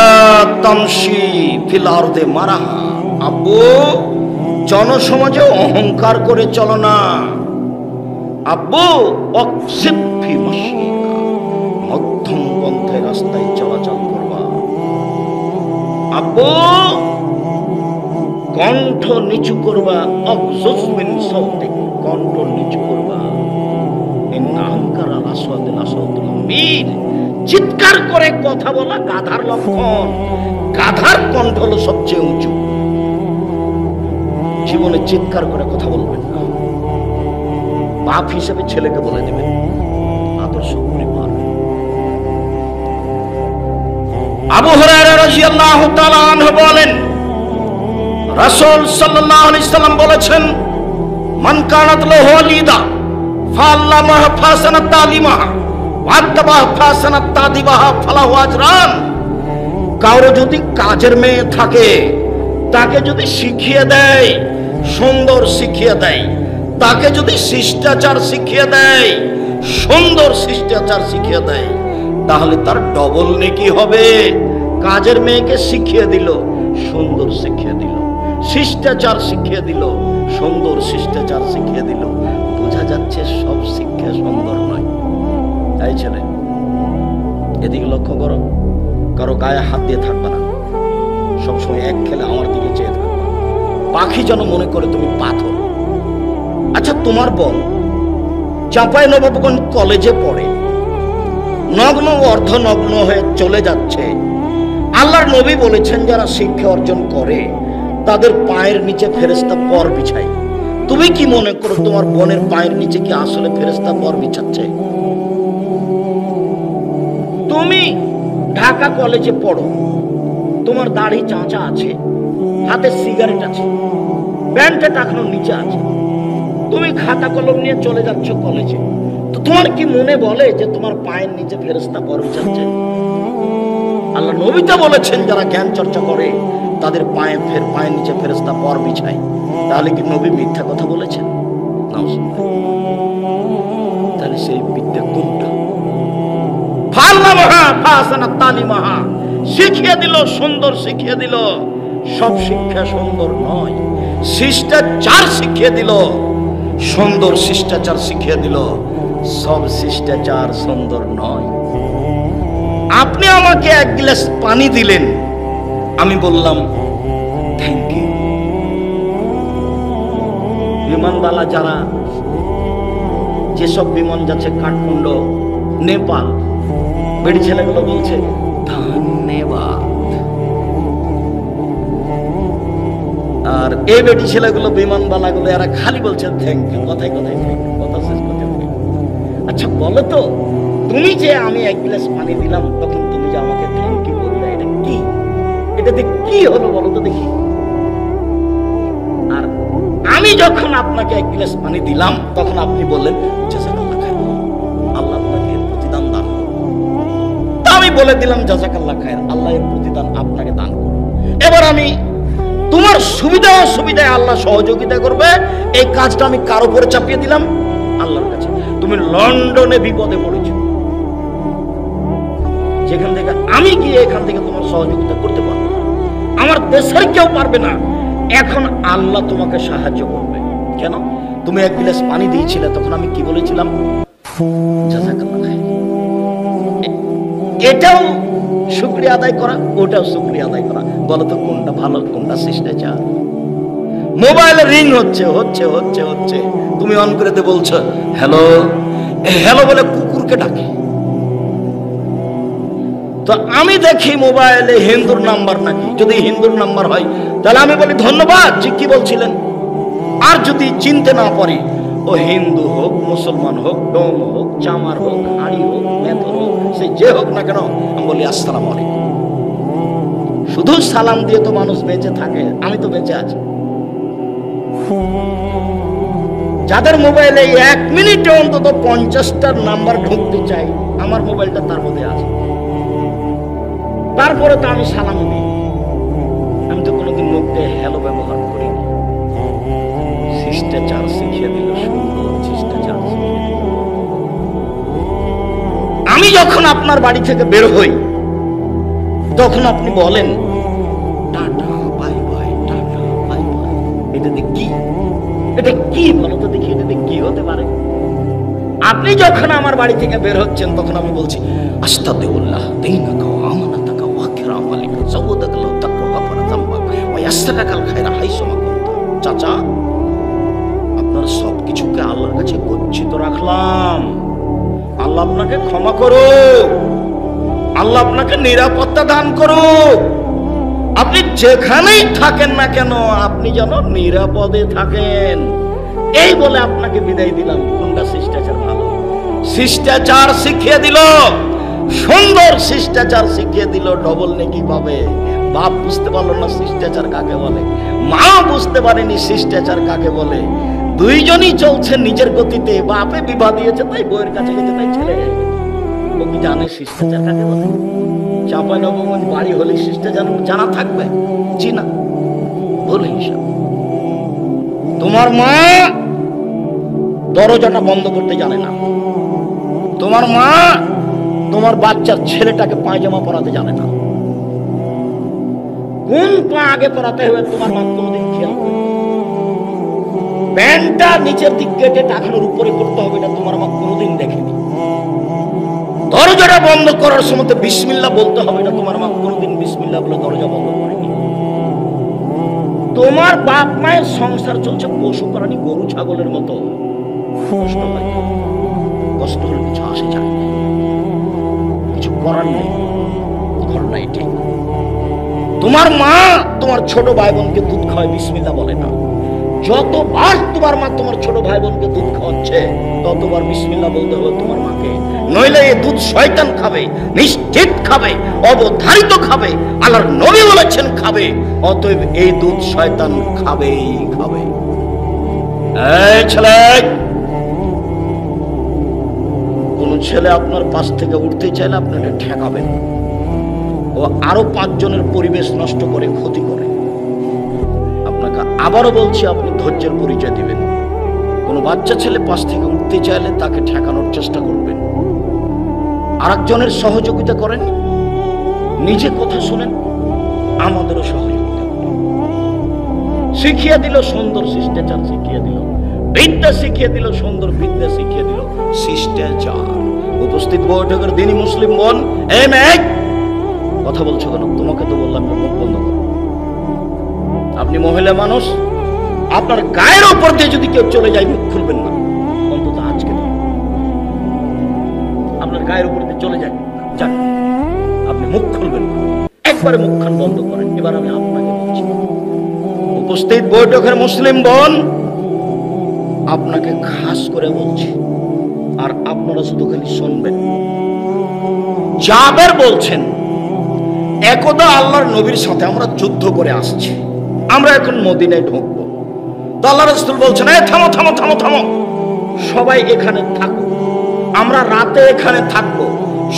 তামশি ফিল আরদে মারাহা, আব্বু জনসমাজে অহংকার করে চলো না। আব্বু অকসিদ ফি মাশিকা, মধ্যম পন্থে রাস্তায় চলাচল করবা। আব্বু কণ্ঠ নিচু করবা, অকজুজ মিন সাউতিক, কণ্ঠ নিচু করবা। ইন্না আনকারা আসওয়াতিল আসওয়াতুল হামির, চিৎকার করে কথা বলা গাধার লক্ষণ, গাধার কণ্ঠ হলো সবচেয়ে উঁচু। জীবনে চিৎকার করে কথা বলবেন না। বাপ হিসেবে ছেলেকে বলে দেবেন আদর্শ পরিবার। আবু হুরায়রা রাদিয়াল্লাহু তাআলা আনহু বলেন রাসূল সাল্লাল্লাহু আলাইহি সাল্লাম বলেছেন মান কানাত লাহু ওয়ালিদা ফাআল্লামাহা ফাসানাত তালিমাহা ওয়া আত্তাবাহা ফাসানাত তাদিবাহা ফালাহু আজরান। কারো যদি কাজের মেয়ে থাকে তাকে যদি শিখিয়ে দেয়, সুন্দর শিখিয়ে দেয়, তাকে যদি শিষ্টাচার শিখিয়ে দেয়, সুন্দর শিষ্টাচার শিখিয়ে দেয়, তাহলে তার ডবল নেকি হবে। কাজের মেয়েকে শিখিয়ে দিল, সুন্দর শিখিয়ে দিল, শিষ্টাচার শিখিয়ে দিল, সুন্দর শিষ্টাচার শিখিয়ে দিল। বোঝা যাচ্ছে সব শিক্ষা সুন্দর নয়। তাই ছেলে এদিকে লক্ষ্য করো, কারো গায়ে হাত দিয়ে থাকবে না, সবসময় এক খেলে আমার দিকে চেয়ে থাকবে। পাখি যেন মনে করে তুমি পাথর। আচ্ছা তোমার বোন চাঁপাইনবাবগঞ্জ কলেজে পড়ে, নগ্ন অর্ধনগ্ন হয়ে চলে যাচ্ছে। আল্লাহর নবী বলেছেন যারা শিক্ষা অর্জন করে তাদের পায়ের নিচে ফেরেশতা পর বিছায়। তুমি কি মনে করো তোমার বোনের পায়ের নিচে কি আসলে ফেরেশতা পর বিছাচ্ছে? তুমি ঢাকা কলেজে পড়ো, তোমার দাড়ি চাঁচা আছে, হাতে সিগারেট আছে, প্যান্টে টাকানোর নিচে আছে, তুমি খাতা কলম নিয়ে চলে যাচ্ছ কলেজে, তো তোমার কি মনে বলে যে তোমার পায়ের নিচে ফেরেশতা পর বিছাচ্ছে? আল্লাহ নবী তো বলেছেন যারা জ্ঞান চর্চা করে তাদের পায়ের নিচে ফেরেশতা পর বিছায়। তাহলে কি নবী মিথ্যা কথা বলেছেন? তাহলে সেই বিদ্যা কোনটা? শিখিয়ে দিল, সুন্দর শিখিয়ে দিল। সব শিক্ষা সুন্দর নয়। শিষ্টাচার শিখিয়ে দিল, সুন্দর শিষ্টাচার শিখিয়ে দিল। সব শিষ্টাচার সুন্দর নয়। আপনি আমাকে 1 গ্লাস পানি দিলেন, আমি বললাম থ্যাংক ইউ। বিমানবালা যারা, যেসব বিমান যাচ্ছে কাঠমান্ডু, নেপাল, বেড়ি ছেলেগুলো বলছে ধন্যবাদ। আর এই বেটি ছেলেগুলো, বিমানবালাগুলো, এরা খালি বলছে থ্যাংক ইউ, কথায় কথায় থ্যাংক ইউ, কথা শেষ করতে। আচ্ছা বলো তো, তুমি যে আমি এক গ্লাস পানি দিলাম, তখন তুমি যে আমাকে থ্যাংক ইউ বললে, এটা কি? এটাতে কি হলো বলো তো দেখি? আর আমি যখন আপনাকে এক গ্লাস পানি দিলাম, তখন আপনি বললেন জাযাকাল্লাহ খায়র, আল্লাহ আপনাকে প্রতিদান দান করুন। তা আমি বলে দিলাম জাযাকাল্লাহ খায়র, আল্লাহ এর প্রতিদান আপনাকে দান করুন। এবার আমি তোমার সুবিধা অসুবিধায় আল্লাহ সহযোগিতা করবে, এই কাজটা আমি কার উপরে চাপিয়ে দিলাম? আল্লাহর কাছে। তুমি লন্ডনে বিপদে পড়েছো, যেখান থেকে আমি গিয়ে এখান থেকে তোমার সহযোগিতা করতে পারবো না, আমার দেশের কেউ পারবে না। এখন আল্লাহ তোমাকে সাহায্য করবে। কেন? তুমি এক গ্লাস পানি দিয়েছিলে, তখন আমি কি বলেছিলাম? জাযাকাল্লাহ খায়র। এটাও শুকরিয়া আদায় করা, ওটাও শুকরিয়া আদায় করা। বলো তো কোনটা ভালো, কোনটা শিষ্টাচার? মোবাইলে রিং হচ্ছে হচ্ছে হচ্ছে হচ্ছে, তুমি অন করে দিয়ে বলছো হ্যালো হ্যালো বলে কুকুরকে ডাকে। তো আমি দেখি মোবাইলে হিন্দুর নাম্বার নাকি, যদি হিন্দুর নাম্বার হয় তাহলে আমি বলি ধন্যবাদ, যে কি বলছিলেন। আর যদি চিনতে না পারি, ও হিন্দু হোক, মুসলমান হোক, ডোম হোক, চামার হোক, হাড়ি হোক, মেথর হোক, সে যে হোক না কেন, আমি বলি আসসালামু আলাইকুম। শুধু সালাম দিয়ে তো মানুষ বেঁচে থাকে, আমি তো বেঁচে আছি। যাদের মোবাইলে 1 মিনিটে অন্তত 50টার নাম্বার ঢুকতে চাই, আমার মোবাইলটা তার মধ্যে আছে। তারপরে তো আমি সালাম দিই, আমি তো কোনোদিন মুখ দিয়ে হ্যালো ব্যবহার করিনি। শিষ্টাচার শিখিয়ে দিল, সুন্দর শিষ্টাচার শিখিয়ে দিল। আমি যখন আপনার বাড়ি থেকে বের হই, তখন আপনি বলেন tata bye bye, tata bye bye. এটাতে কি, এটা কি বলো তো দেখি, এটাতে কি হতে পারে? আপনি যখন আমার বাড়ি থেকে বের হচ্ছেন, তখন আমি বলছি আস্তাগফিরুল্লাহ দীনাকা ওয়া আমানাতাকা ওয়া কিরামালিকা যাওয়াদাকা লাউ তাকওয়া গাফারা যামবাক ওয়া ইয়াসরাকাল খায়রা হাইসুমা কুনতা। চাচা, আপনার সবকিছুকে আল্লাহর কাছে গচ্ছিত রাখলাম, আল্লাহ আপনাকে ক্ষমা করুক, আল্লাহ আপনাকে নিরাপত্তা দান করুক। আপনি যেখানেই থাকেন না কেন, আপনি যেন নিরাপদে থাকেন, এই বলে আপনাকে বিদায় দিলাম। কোনটা শিষ্টাচার ভালো? শিষ্টাচার শিখিয়ে দিল, সুন্দর শিষ্টাচার শিখিয়ে দিল, ডবল নেকি পাবে। বাপ বুঝতে পারলো না শিষ্টাচার কাকে বলে, মা বুঝতে পারেনি শিষ্টাচার কাকে বলে। দুইজনই চলছে নিজের গতিতে। বাপে বিবাহ দিয়েছে তাই বউয়ের কাছে গেছে, তাই ছেলে ও কি জানে শিষ্টাচার কাকে বলে? চাঁপাইনবাবগঞ্জ বাড়ি হলে শিষ্টাচার জানা থাকবে? জি না, ভুল হিসাব। তোমার মা দরজাটা বন্ধ করতে জানে না, তোমার মা তোমার বাচ্চার ছেলেটাকে পায়জামা পরাতে জানে না। কোন পা আগে পরাতে হবে তোমার মা কোনদিন খেয়াল করে? প্যান্টটা নিচের দিক কেটে টাকানোর উপরে করতে হবে, এটা তোমার মা কোনদিন দেখেনি। দরজাটা বন্ধ করার সময় বিসমিল্লাহ বলতে হবে, এটা তোমার মা কোনদিন বিসমিল্লাহ বলে দরজা বন্ধ করেনি। তোমার বাপ মায়ের সংসার চলছে পশু প্রাণী, গরু ছাগলের মতো। কষ্ট হয়, কষ্ট হলে কিছু আসে যায়, কিছু করার নেই, ঘটনা এটাই। তোমার মা তোমার ছোট ভাই বোনকে দুধ খাওয়ায়, বিসমিল্লাহ বলে না। যতবার তোমার মা তোমার ছোট ভাই বোনকে দুধ খাওয়াচ্ছে, ততবার বিসমিল্লাহ বলতে হবে তোমার মাকে, নইলে এই দুধ শয়তান খাবে, নিশ্চিত খাবে, অবধারিত খাবে। আল্লাহর নবী বলেছেন খাবে, অতএব এই দুধ শয়তান খাবেই খাবে। এই ছেলে, কোন ছেলে আপনার পাশ থেকে উঠতে চাইলে আপনাকে ঠেকাবেন, ও আরো 5 জনের পরিবেশ নষ্ট করে, ক্ষতি করে। আপনাকে আবারও বলছি, আপনি ধৈর্যের পরিচয় দিবেন। কোন বাচ্চা ছেলে পাশ থেকে উঠতে চাইলে তাকে ঠেকানোর চেষ্টা করবেন, আরেকজনের সহযোগিতা করেন, নিজে কথা শুনেন, আমাদেরও সহযোগিতা করেন। শিখিয়ে দিল সুন্দর শিষ্টাচার, শিখিয়ে দিল বিদ্যা, শিখিয়ে দিল সুন্দর বিদ্যা, শিখিয়ে দিল শিষ্টাচার। উপস্থিত বৈঠকের দিনই মুসলিম বোন, কথা বলছো কেন? তোমাকে তো বললাম মুখ বন্ধ করো। আপনি মহিলা মানুষ, আপনার গায়ের উপর দিয়ে যদি কেউ চলে যায় মুখ খুলবেন না, অন্তত আজকে আপনার গায়ের উপর দিয়ে চলে যায় যাক, আপনি মুখ খুলবেন না, একবারে মুখখান বন্ধ করেন। এবার আমি আপনাকে বলছি, উপস্থিত বৈঠকের মুসলিম বোন, আপনাকে খাস করে বলছি, আর আপনারা শুধু খালি শুনবেন। জাবের বলছেন, একদা আল্লাহর নবীর সাথে আমরা যুদ্ধ করে আসছি, আমরা এখন মদিনায় ঢুকবো। তো আল্লাহ রাসূল বলছেন, এই থামো থামো থামো থামো, সবাই এখানে থাকো, আমরা রাতে এখানে থাকবো,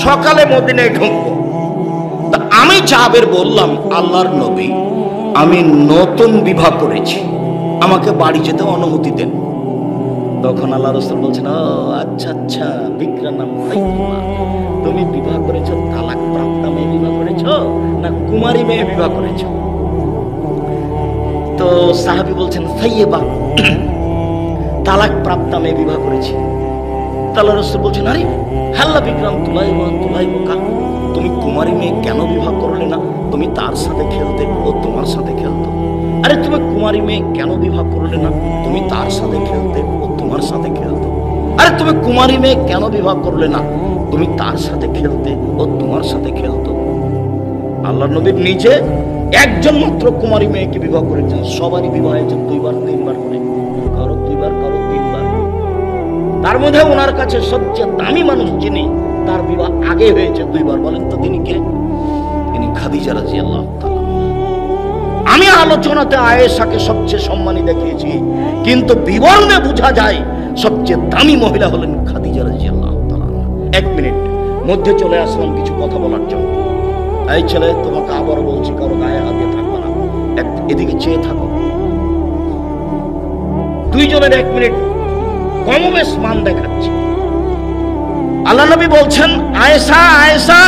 সকালে মদিনায় ঢুকবো। তা আমি জাবের বললাম, আল্লাহর নবী, আমি নতুন বিবাহ করেছি, আমাকে বাড়ি যেতে অনুমতি দেন। তখন আল্লাহ রাসূল বলছেন, ও আচ্ছা আচ্ছা, বিক্রার নাম ফাইমা, তুমি বিবাহ করেছো তালাক প্রাপ্তা মেয়ে বিবাহ করেছো না কুমারী মেয়ে বিবাহ করেছো? তো সাহাবী বলছেন, ফাইয়েবা, তালাক প্রাপ্তা মেয়ে বিবাহ করেছি। আল্লাহ রাসূল বলছেন, আরে হাল্লা বিক্রাম তুলাইবা তুলাইবা, তুমি কুমারী মেয়ে কেন বিবাহ করলে না? তুমি তার সাথে খেলতে, ও তোমার সাথে খেলতো। আরে তুমি কুমারী মেয়ে কেন বিবাহ করলে না? তুমি তার সাথে খেলতে, ও তোমার সাথে খেলতো। আরে তুমি কুমারী মেয়ে কেন বিবাহ করলে না? তুমি তার সাথে খেলতে, ও তোমার সাথে খেলতো। আল্লাহর নবী নিজে একজন মাত্র কুমারী মেয়েকে বিবাহ করেছেন, সবারই বিবাহ হয়েছে দুইবার তিনবার করে, কারো দুইবার কারো তিনবার। তার মধ্যে ওনার কাছে সবচেয়ে দামি মানুষ যিনি, তার বিবাহ আগে হয়েছে দুইবার। বলেন তো তিনি কে? তিনি খাদিজা রাদিয়াল্লাহু তাআলা। আমি আলোচনাতে আয়েশাকে সবচেয়ে সম্মানী দেখিয়েছি, কিন্তু বিবরণে বোঝা যায় সবচেয়ে দামি মহিলা হলেন খাদিজা রাদিয়াল্লাহু তাআলা। এক মিনিট মধ্যে চলে আসলাম কিছু কথা বলার জন্য। এই ছেলে, তোমাকে আবার বলছি, কারো গায়ে হাত দিয়ে থাকবে না, এদিকে চেয়ে থাকো। দুইজনের এক মিনিট কমবেশ মান দেখাচ্ছি। আল্লাহ নবী বলছেন, আয়েশা আয়েশা,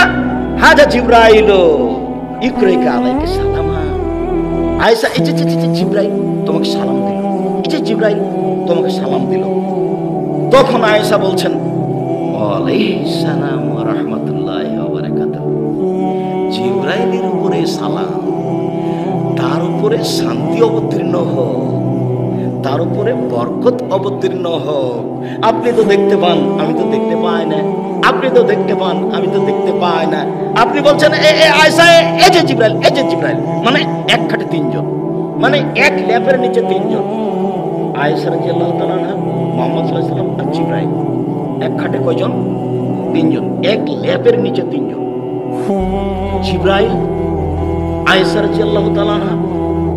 হাজা জিবরাইল ইকরাইকা আলাইকা সালামা। আয়েশা, এই যে জিবরাইল তোমাকে সালাম দিল, এই যে জিবরাইল তোমাকে সালাম দিল। তখন আয়েশা বলছেন, ওয়ালাইহিস সালাম ওয়া রাহমাতুল্লাহি ওয়া বারাকাতুহু। জিবরাইলের উপরে সালাম, তার উপরে শান্তি অবতীর্ণ হোক, তার উপরে বরকত অবতীর্ণ হোক। আপনি তো দেখতে পান, আমি তো দেখতে পাই না, আপনি তো দেখতে পান, আমি তো দেখতে পাই না। আপনি বলছেন আয়েশা, এই যে জিবরাইল, এই যে জিবরাইল, মানে এক খাটে তিনজন, মানে এক ল্যাপের নিচে তিনজন। আয়েশা রাদিয়াল্লাহু তাআলা আনহা, মুহাম্মদ সাল্লাল্লাহু আলাইহি ওয়াসাল্লাম আর জিবরাইল, এক খাটে কয়জন? তিনজন, এক ল্যাপের নিচে তিনজন। জিবরাইল, আয়েশা রাদিয়াল্লাহু তাআলা আনহা,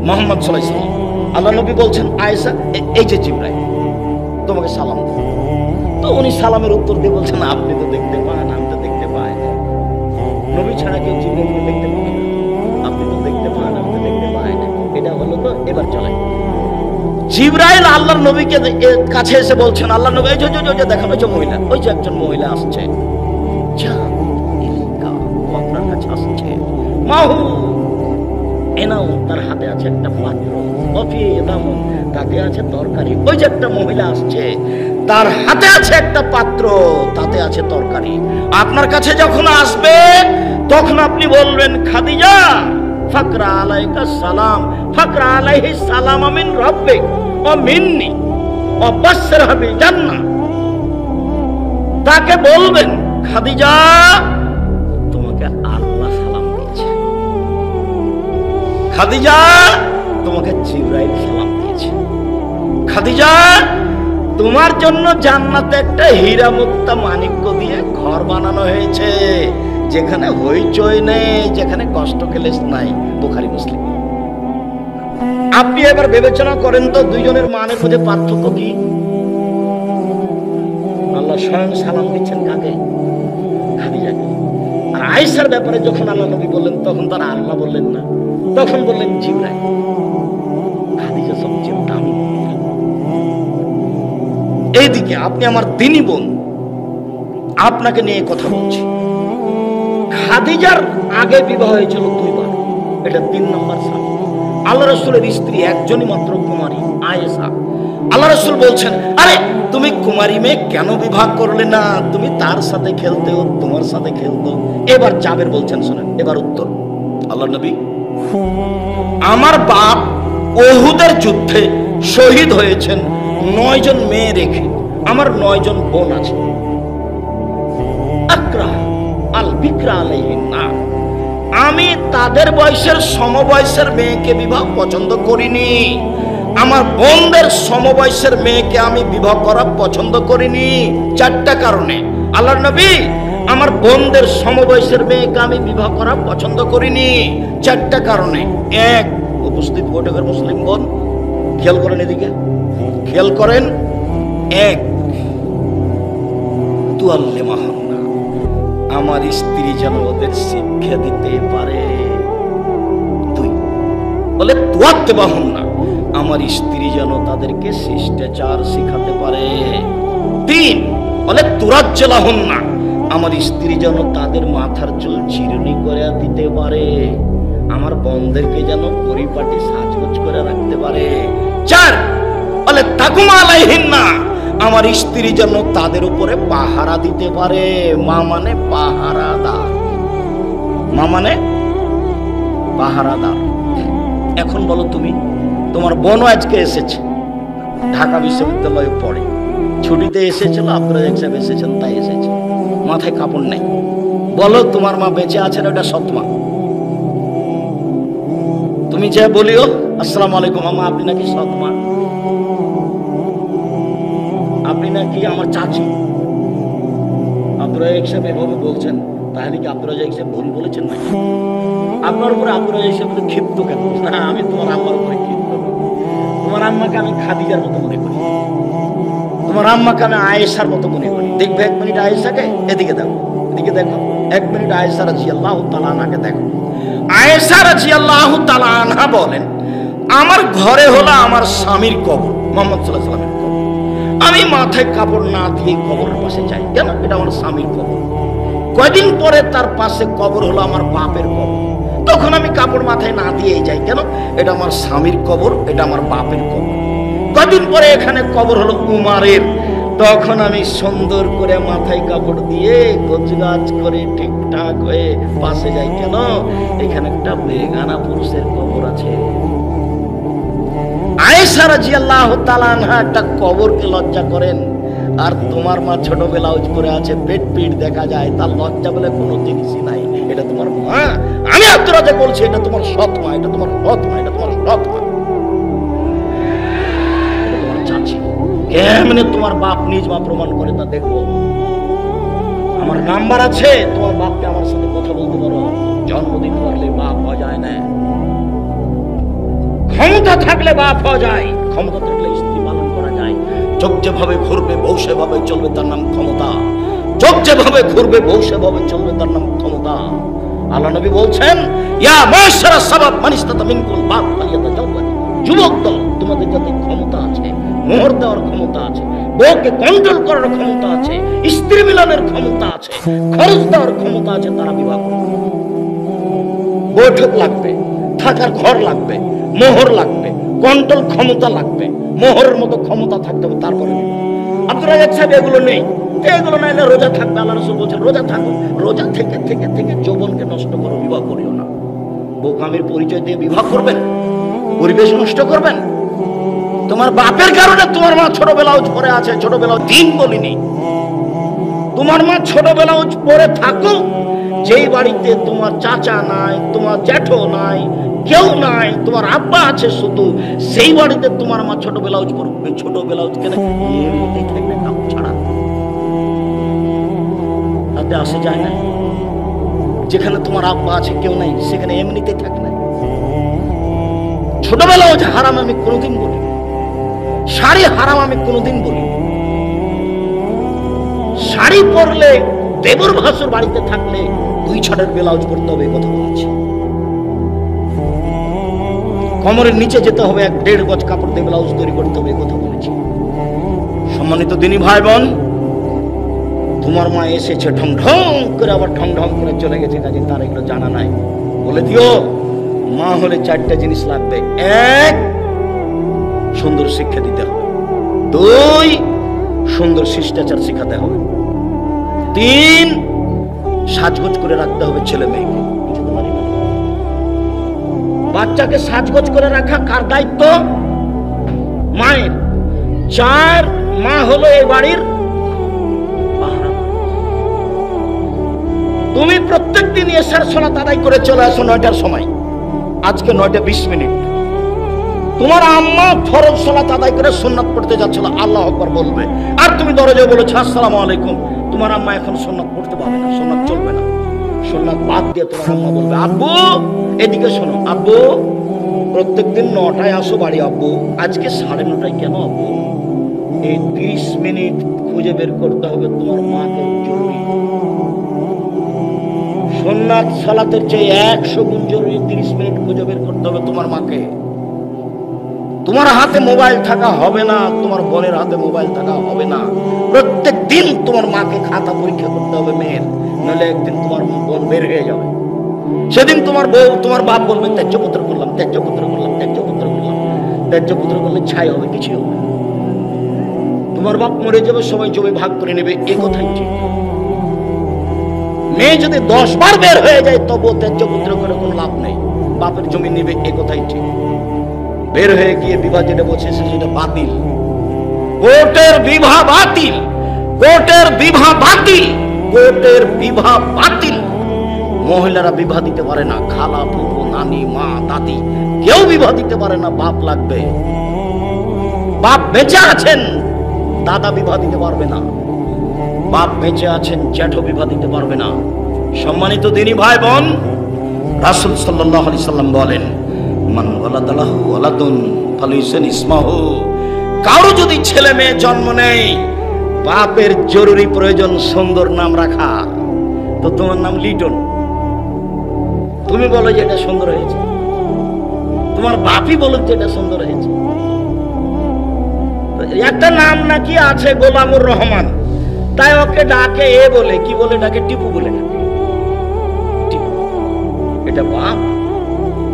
মুহাম্মদ সাল্লাল্লাহু আলাইহি ওয়াসাল্লাম। আল্লাহ নবী বলছেন, আয়েশা, এই যে জিবরাইল তোমাকে সালাম দেয়। তো উনি সালামের উত্তর দিয়ে বলছেন, আপনি তো দেখতে পান, আমি তো দেখতে পাই না। নবী ছাড়া কেউ জিবরাইলকে দেখতে পায় না, আপনি তো দেখতে পান, আমি তো দেখতে পাই না। এটা হলো তো। এবার চলে জিবরাইল আল্লাহর নবীকে কাছে এসে বলছেন, আল্লাহ নবী, এই যে দেখেন, ওই যে মহিলা, ওই যে একজন মহিলা আসছে, আপনার কাছে আসছে। মাহু এনাও, তার হাতে আছে একটা পাত্র, তাতে আছে তরকারি। ওই যে একটা মহিলা আসছে, তার হাতে আছে একটা পাত্র, তাতে আছে তরকারি। আপনার কাছে যখন আসবে, তখন আপনি বলবেন, খাদিজা ফাকরা আলাইকা সালাম, ফাকরা আলাইহি সালাম মিন রাব্বিক ওয়া মিন্নি ওয়া বাশশিরহু বিল জান্নাহ। তাকে বলবেন, খাদিজা তোমাকে আল্লাহ সালাম দিয়েছে, খাদিজা তোমাকে জিবরাইল সালাম দিয়েছে, খাদিজা তোমার জন্য জান্নাতে একটা হীরা মুক্তা মানিক্য দিয়ে ঘর বানানো হয়েছে, যেখানে হইচই নেই, যেখানে কষ্ট ক্লেশ নাই। বুখারী মুসলিম। আপনি এবার বিবেচনা করেন তো, দুইজনের মানের মধ্যে পার্থক্য কি? আল্লাহ স্বয়ং সালাম দিচ্ছেন কাকে? খাদিজাকে। আর আয়েশার ব্যাপারে যখন আল্লাহ নবী বললেন, তখন তারা আল্লাহ বললেন না, তখন বললেন জিবরাইল। খাদিজা সবচেয়ে দামি। এইদিকে আপনি আমার দিনী বোন, আপনাকে নিয়ে কথা বলছি। খাদিজার আগে বিবাহ হয়েছিল দুইবার, এটা 3 নম্বর সাল। আল্লাহ রাসূলের স্ত্রী একজনই মাত্র কুমারী, আয়েশা। আল্লাহ রাসূল বলছেন, আরে তুমি কুমারী মেয়ে কেন বিবাহ করলে না? তুমি তার সাথে খেলতে, ও তোমার সাথে খেলতো। এবার জাবের বলছেন, শোনেন এবার উত্তর। আল্লাহ নবী, আমার বাপ উহুদের যুদ্ধে শহীদ হয়েছেন 9 জন মেয়ে রেখে, আমার 9 জন বোন আছে। আকরাহ আল বিকরা আলাইহিন্না, আমি তাদের বয়সের সমবয়সের মেয়েকে বিবাহ পছন্দ করিনি। আমার বোনদের সমবয়সের মেয়েকে আমি বিবাহ করা পছন্দ করিনি 4টা কারণে। আল্লাহর নবী, আমার বোনদের সমবয়সের মেয়েকে আমি বিবাহ করা পছন্দ করিনি 4টা কারণে। 1, উপস্থিত বৈঠকের মুসলিম বোন খেয়াল করেন, এদিকে খেয়াল করেন। 1, তুআল্লিমাহুন্না, আমার স্ত্রী যেন ওদের শিক্ষা দিতে পারে। 2, বলে তুআত্তিবাহুন্না, আমার স্ত্রী যেন তাদেরকে শিষ্টাচার শিখাতে পারে। 3, বলে তুরাজ্জালাহুন্না, আমার স্ত্রী যেন তাদের মাথার চুল চিরুনি করে দিতে পারে, আমার বোনদেরকে যেন পরিপাটি সাজগোজ করে রাখতে পারে। 4, বলে তাকুমা আলাইহিন্না, আমার স্ত্রী যেন তাদের উপরে পাহারা দিতে পারে। মা মানে পাহারাদার, মা মানে পাহারাদার। এখন বলো তুমি, তোমার বোনও আজকে এসেছে, ঢাকা বিশ্ববিদ্যালয়ে পড়ে, ছুটিতে এসেছিল, আব্দুল রাজ্জাক সাহেব এসেছেন তাই এসেছে, মাথায় কাপড় নেই। বলো তোমার মা বেঁচে আছেন, ওটা সৎ মা। তুমি যে বলিও আসসালামু আলাইকুম আম্মা, আপনি নাকি সৎ মা, আপনি নাকি আমার চাচি। আব্দুল রাজ্জাক সাহেব এভাবে বলছেন, তাহলে কি আব্দুল রাজ্জাক সাহেব ভুল বলেছেন নাকি? আপনার উপরে আব্দুল রাজ্জাক সাহেব ক্ষিপ্ত কেন? না, আমি তোমার আম্মার উপরে ক্ষিপ্ত। তোমার আম্মাকে আমি খাদিজার মতো মনে করি, তোমার আম্মাকে আমি আয়েশার মতো মনে করি। দেখবে 1 মিনিট আয়েশাকে, এদিকে দেখো, এদিকে দেখো, 1 মিনিট আয়েশা রাদিয়াল্লাহু তাআলা আনহাকে দেখো। আয়েশা রাদিয়াল্লাহু তাআলা আনহা বলেন, আমার ঘরে হলো আমার স্বামীর কবর, মুহাম্মদ সাল্লাল্লাহু আলাইহি ওয়াসাল্লামের কবর। আমি মাথায় কাপড় না দিয়ে কবরের পাশে যাই কেন? এটা আমার স্বামীর কবর। কয়দিন পরে তার পাশে কবর হলো আমার বাপের কবর, তখন আমি কাপড় মাথায় না দিয়েই যাই কেন? এটা আমার স্বামীর কবর, এটা আমার বাপের কবর। কদিন পরে এখানে কবর হলো উমারের, তখন আমি সুন্দর করে মাথায় কাপড় দিয়ে গোছগাছ করে ঠিকঠাক হয়ে পাশে যাই কেন? এখানে একটা বেগানা পুরুষের কবর আছে। আয়েশা রাদিয়াল্লাহু তাআলা আনহা একটা কবরকে লজ্জা করেন, আর তোমার মা ছোট ব্লাউজ পরে আছে, পেট পিট দেখা যায়, তার লজ্জা বলে কোনো জিনিসই নাই। এটা তোমার মা, আমি আব্দুর রাজ্জাক বলছি, এটা তোমার সৎ মা, এটা তোমার সৎ মা, এটা তোমার সৎ মা, এটা তোমার চাচি। কেমনে তোমার বাপ নিজ মা প্রমাণ করে তা দেখবো। আমার নাম্বার আছে, তোমার বাপকে আমার সাথে কথা বলতে পারো। জন্ম দিতে পারলে বাপ হওয়া যায় না, ক্ষমতা থাকলে বাপ হওয়া যায়, ক্ষমতা থাকলে স্ত্রী পালন করা যায়। চোখ যেভাবে ঘুরবে বউ সেভাবে চলবে, তার নাম ক্ষমতা। চোখ যেভাবে ঘুরবে বউ সেভাবে চলবে, তার নাম ক্ষমতা। আল্লাহ নবী বলছেন, ইয়া মাশারা সাবাব মান ইসতাতা মিনকুল বাপ ফালিয়াতাজাওয়াজ, যুবক দল, তোমাদের যাতে ক্ষমতা আছে, মোহর দেওয়ার ক্ষমতা আছে, বউকে কন্ট্রোল করার ক্ষমতা আছে, স্ত্রী মিলনের ক্ষমতা আছে, খরচ দেওয়ার ক্ষমতা আছে, তারা বিবাহ করবে। বৈঠক লাগবে, থাকার ঘর লাগবে, মোহর লাগবে, কন্ট্রোল ক্ষমতা লাগবে, মোহরের মতো ক্ষমতা থাকতে হবে, তারপরে আব্দুর রাজ্জাক সাহেব এগুলো নেই। এগুলো নাই, রোজা থাকবে। আল্লাহ রাসূল বলছেন রোজা থাকো, রোজা থেকে থেকে থেকে যৌবনকে নষ্ট করো, বিবাহ করিও না। বোকামির পরিচয় দিয়ে বিবাহ করবেন, পরিবেশ নষ্ট করবেন। তোমার বাপের কারণে তোমার মা ছোট ব্লাউজ পরে আছে, ছোট ব্লাউজ দিন বলিনি, তোমার মা ছোট ব্লাউজ পরে থাকো। যেই বাড়িতে তোমার চাচা নাই, তোমার জ্যাঠো নাই, কেউ নাই, তোমার আব্বা আছে শুধু, সেই বাড়িতে তোমার মা ছোট ব্লাউজ পরবে। ছোট ব্লাউজ কেন? এমনিতেই থাকবে কাপড় ছাড়া, তাতে আসে যায় না। যেখানে তোমার আব্বা আছে কেউ নাই, সেখানে এমনিতেই থাকে না। ছোট ব্লাউজ হারাম আমি কোনোদিন বলি, শাড়ি হারাম আমি কোনোদিন বলি। শাড়ি পরলে দেবর ভাসুর বাড়িতে থাকলে 2 ছাড়ের ব্লাউজ পরতে হবে, কথা বলেছি। কোমরের নিচে যেতে হবে, 1.5 গজ কাপড় দিয়ে ব্লাউজ তৈরি করতে হবে, কথা বলেছি। সম্মানিত দিনী ভাই বোন, তোমার মা এসেছে ঢং ঢং করে, আবার ঢং ঢং করে চলে গেছে, কাজে তার এগুলো জানা নাই। বলে দিও মা হলে চারটা জিনিস লাগবে। এক, সুন্দর শিক্ষা দিতে হবে। দুই, সুন্দর শিষ্টাচার শেখাতে হবে। তিন, সাজগোজ করে রাখতে হবে ছেলে মেয়েকে। বাচ্চাকে সাজগোজ করে রাখা কার দায়িত্ব? মায়ের। চার, মা হলো এই বাড়ির পাহারা। তুমি প্রত্যেকদিন এশার সালাত আদায় করে চলে আসো 9টার সময়। আজকে 9টা 20 মিনিট। তোমার আম্মা ফরজ সালাত আদায় করে সুন্নাত পড়তে যাচ্ছিল, আল্লাহু আকবার বলবে, আর তুমি দরজায় বলেছো আসসালামু আলাইকুম। তোমার আম্মা এখন সুন্নাত পড়তে পারবে না, সুন্নাত চলবে না। সুন্নাত বাদ দিয়ে তোমার আম্মা বলবে, আব্বু এদিকে শোনো, আব্বু প্রত্যেকদিন 9টায় আসো বাড়ি, আব্বু আজকে 9:30 কেন আব্বু? এই 30 মিনিট খুঁজে বের করতে হবে তোমার মাকে জরুরি। সুন্নাত সালাতের চেয়ে 100 গুণ জরুরি 30 মিনিট খুঁজে বের করতে হবে তোমার মাকে। তোমার হাতে মোবাইল থাকা হবে না, তোমার বোনের হাতে মোবাইল থাকা হবে না। প্রত্যেক দিন তোমার মাকে খাতা পরীক্ষা করতে হবে মেয়ের, নাহলে একদিন তোমার বোন বের হয়ে যাবে। সেদিন তোমার বউ, তোমার বাপ বলবে ত্যায্যপুত্র করলাম, ত্যায্যপুত্র করলাম, ত্যায্যপুত্র করলাম। ত্যায্যপুত্র করলে ছাই হবে, কিছু হবে না। তোমার বাপ মরে যাবে, সবাই জমি ভাগ করে নেবে, এ কথাই ঠিক। মেয়ে যদি 10 বার বের হয়ে যায় তবুও ত্যায্যপুত্র করে কোনো লাভ নেই, বাপের জমি নেবে, এ কথাই ঠিক। বের হয়ে গিয়ে বিবাহ যেটা বলছে সেটা বাতিল। কোর্টের বিবাহ বাতিল, কোর্টের বিবাহ বাতিল, কোর্টের বিবাহ বাতিল। মহিলারা বিবাহ দিতে পারে না, খালা, ফুফু, নানি, মা, দাদি কেউ বিবাহ দিতে পারে না, বাপ লাগবে। বাপ বেঁচে আছেন, দাদা বিবাহ দিতে পারবে না। বাপ বেঁচে আছেন, জ্যাঠো বিবাহ দিতে পারবে না। সম্মানিত দিনী ভাই বোন, রাসূল সাল্লাল্লাহু আলাইহি সাল্লাম বলেন, মান ওয়ালাদালাহু ওয়ালাদুন ফালিসান ইসমাহু। কারো যদি ছেলে মেয়ে জন্ম নেয়, বাপের জরুরি প্রয়োজন সুন্দর নাম রাখা। তো তোমার নাম লিটন, তুমি বলো যে এটা সুন্দর হয়েছে, তোমার বাপই বলো যে এটা সুন্দর হয়েছে। একটা নাম নাকি আছে গোলামুর রহমান, তাই ওকে ডাকে এ বলে, কি বলে ডাকে? টিপু বলে ডাকে। টিপু, এটা বাপ?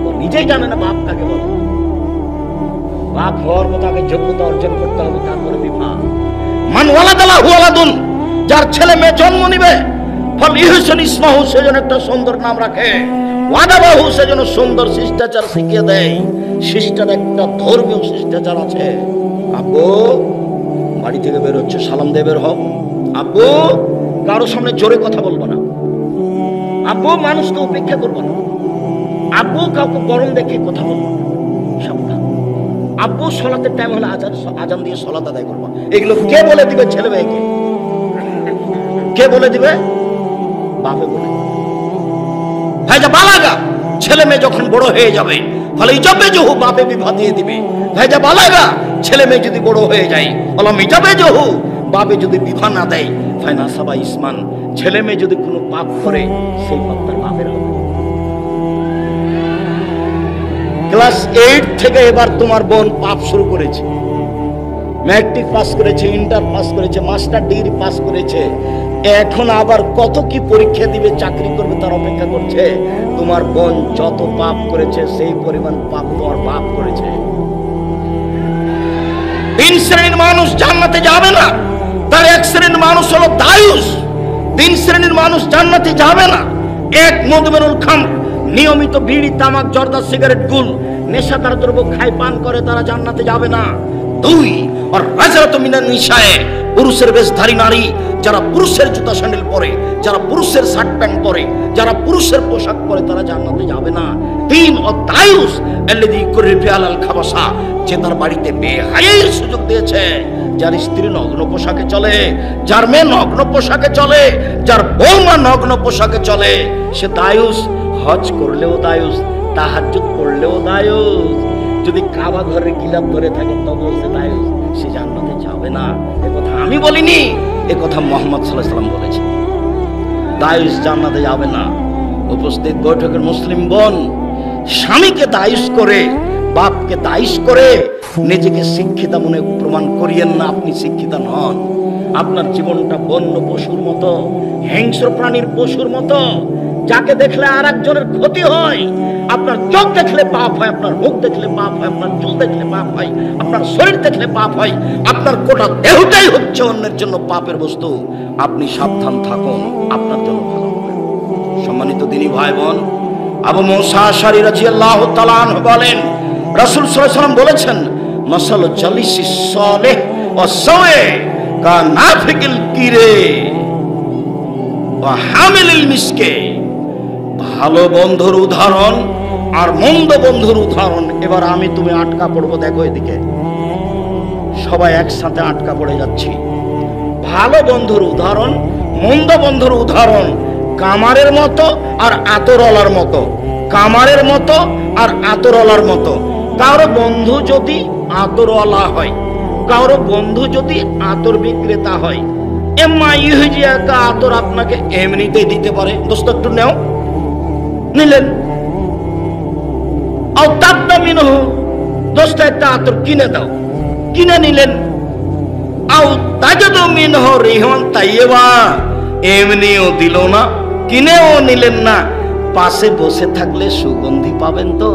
ও নিজেই জানে না বাপ কাকে বলে। বাপ হওয়ার মতো আগে যোগ্যতা অর্জন করতে হবে, তারপরে বিবাহ। মান ওয়ালাদালাহু ওয়ালাদুন, যার ছেলে মেয়ে জন্ম নিবে, ফল ইহসান ইসমাহু, সেজন্য একটা সুন্দর নাম রাখে। ওয়াদাবাহু, সেজন্য সুন্দর শিষ্টাচার শিখিয়ে দেয়। শিষ্টার একটা ধর্মীয় শিষ্টাচার আছে। আব্বু বাড়ি থেকে বের হচ্ছে, সালাম দিয়ে বের হও। আব্বু কারোর সামনে জোরে কথা বলবো না। আব্বু মানুষকে উপেক্ষা করবো না। আব্বু কাউকে গরম দেখে কথা বলবো না, সাবধান। আব্বু সলাতের টাইম হলে আজান দিয়ে সলাত আদায় করবো। এগুলো কে বলে দিবে ছেলে মেয়েকে? কে বলে দিবে? বাপে বলে। ভাই যা বালাগা, ছেলে মেয়ে যখন বড় হয়ে যাবে, ফলে ইজাবে জহু, বাপে বিবাহ দিয়ে দিবে। ভাই যা বালাগা, ছেলে মেয়ে যদি বড় হয়ে যায়, ফলে ইজাবে জহু, বাপে যদি বিবাহ না দেয়, ফাইনা সাবা ইসমান, ছেলে মেয়ে যদি কোনো পাপ করে, সেই পাপ তার বাপের হবে। ক্লাস 8 থেকে এবার তোমার বোন পাপ শুরু করেছে। ম্যাট্রিক পাস করেছে, ইন্টার পাস করেছে, মাস্টার ডিগ্রি পাস করেছে। এখন আবার কত কি পরীক্ষা দিবে, চাকরি করবে, তার অপেক্ষা করছে। তোমার বোন যত পাপ করেছে সেই পরিমাণ পাপ তোমার বাপ করেছে। 3 শ্রেণীর মানুষ জান্নাতে যাবে না, তার 1 শ্রেণীর মানুষ হলো দায়ুস। 3 শ্রেণীর মানুষ জান্নাতে যাবে না। 1, মদমেনুল খামর, নিয়মিত বিড়ি, তামাক, জর্দা, সিগারেট, গুল, নেশাদার দ্রব্য খায়, পান করে, তারা জান্নাতে যাবে না। 2, আর রাজারাত মিনান নিসায়ে, পুরুষের বেশধারী নারী, যারা পুরুষের জুতা স্যান্ডেল পরে, যারা পুরুষের শার্ট প্যান্ট পরে, যারা পুরুষের পোশাক পরে, তারা জান্নাতে যাবে না। 3, ও দায়ুস আল্লাযী কুররিফা আলাল খাবাসা, যে তার বাড়িতে বেহায়ার সুযোগ দিয়েছে। যার স্ত্রী নগ্ন পোশাকে চলে, যার মেয়ে নগ্ন পোশাকে চলে, যার বৌমা নগ্ন পোশাকে চলে, সে দায়ুস। হজ করলেও দায়ুস, তাহাজ্জুদ পড়লেও দায়ুস। যদি কাবা ঘরের গিলাপ ধরে থাকে তবুও সে দায়ুস, সে জান্নাতে যাবে না। এ কথা আমি বলিনি, এ কথা মুহাম্মদ সাল্লাল্লাহু আলাইহি ওয়াসাল্লাম বলেছে। দায়ুস জান্নাতে যাবে না। উপস্থিত বৈঠকের মুসলিম বোন, স্বামীকে দায়ুস করে, বাপকে দায়ুস করে নিজেকে শিক্ষিতা মনে প্রমাণ করিয়েন না। আপনি শিক্ষিতা নন। আপনার জীবনটা বন্য পশুর মতো, হিংস্র প্রাণীর পশুর মতো। যাকে দেখলে আর একজনের ক্ষতি হয়। আপনার চোখ দেখলে পাপ হয়, আপনার মুখ দেখলে পাপ হয়, আপনার চুল দেখলে পাপ হয়, আপনার শরীর দেখলে পাপ হয়, আপনার গোটা দেহটাই হচ্ছে অন্যের জন্য পাপের বস্তু। আপনি সাবধান থাকুন, আপনার জন্য ভালো হবে। সম্মানিত দিনী ভাই বোন, আবু মুসা আশআরী রাদিয়াল্লাহু তাআলা আনহু বলেন, রাসূল সাল্লাল্লাহু আলাইহি ওয়াসাল্লাম বলেছেন, মাসালু জালিসিস সালেহ ওয়া সাওয়ে কানাফিকিল কিরে ওয়া হামিলিল মিসকে। ভালো বন্ধুর উদাহরণ আর মন্দ বন্ধুর উদাহরণ। এবার আমি তুমি আটকা পড়বো, দেখো এদিকে সবাই একসাথে আটকা পড়ে যাচ্ছি। ভালো বন্ধুর উদাহরণ, মন্দ বন্ধুর উদাহরণ কামারের মতো আর আতরওয়ালার মতো। কামারের মতো আর আতরওয়ালার মতো। কারো বন্ধু যদি আতরওয়ালা হয়, কারো বন্ধু যদি আতর বিক্রেতা হয়, এমা ইহুজিয়াকা আতর আপনাকে এমনিতেই দিতে পারে, দোস্ত একটু নেও, নিলেন। আও তাবদামিনহু, দোস্ত একটা আতর কিনে দাও, কিনে নিলেন। আও তাজাদু মিনহু রিহান তাইয়্যিবা, এমনিও দিল না, কিনেও নিলেন না, পাশে বসে থাকলে সুগন্ধি পাবেন তো।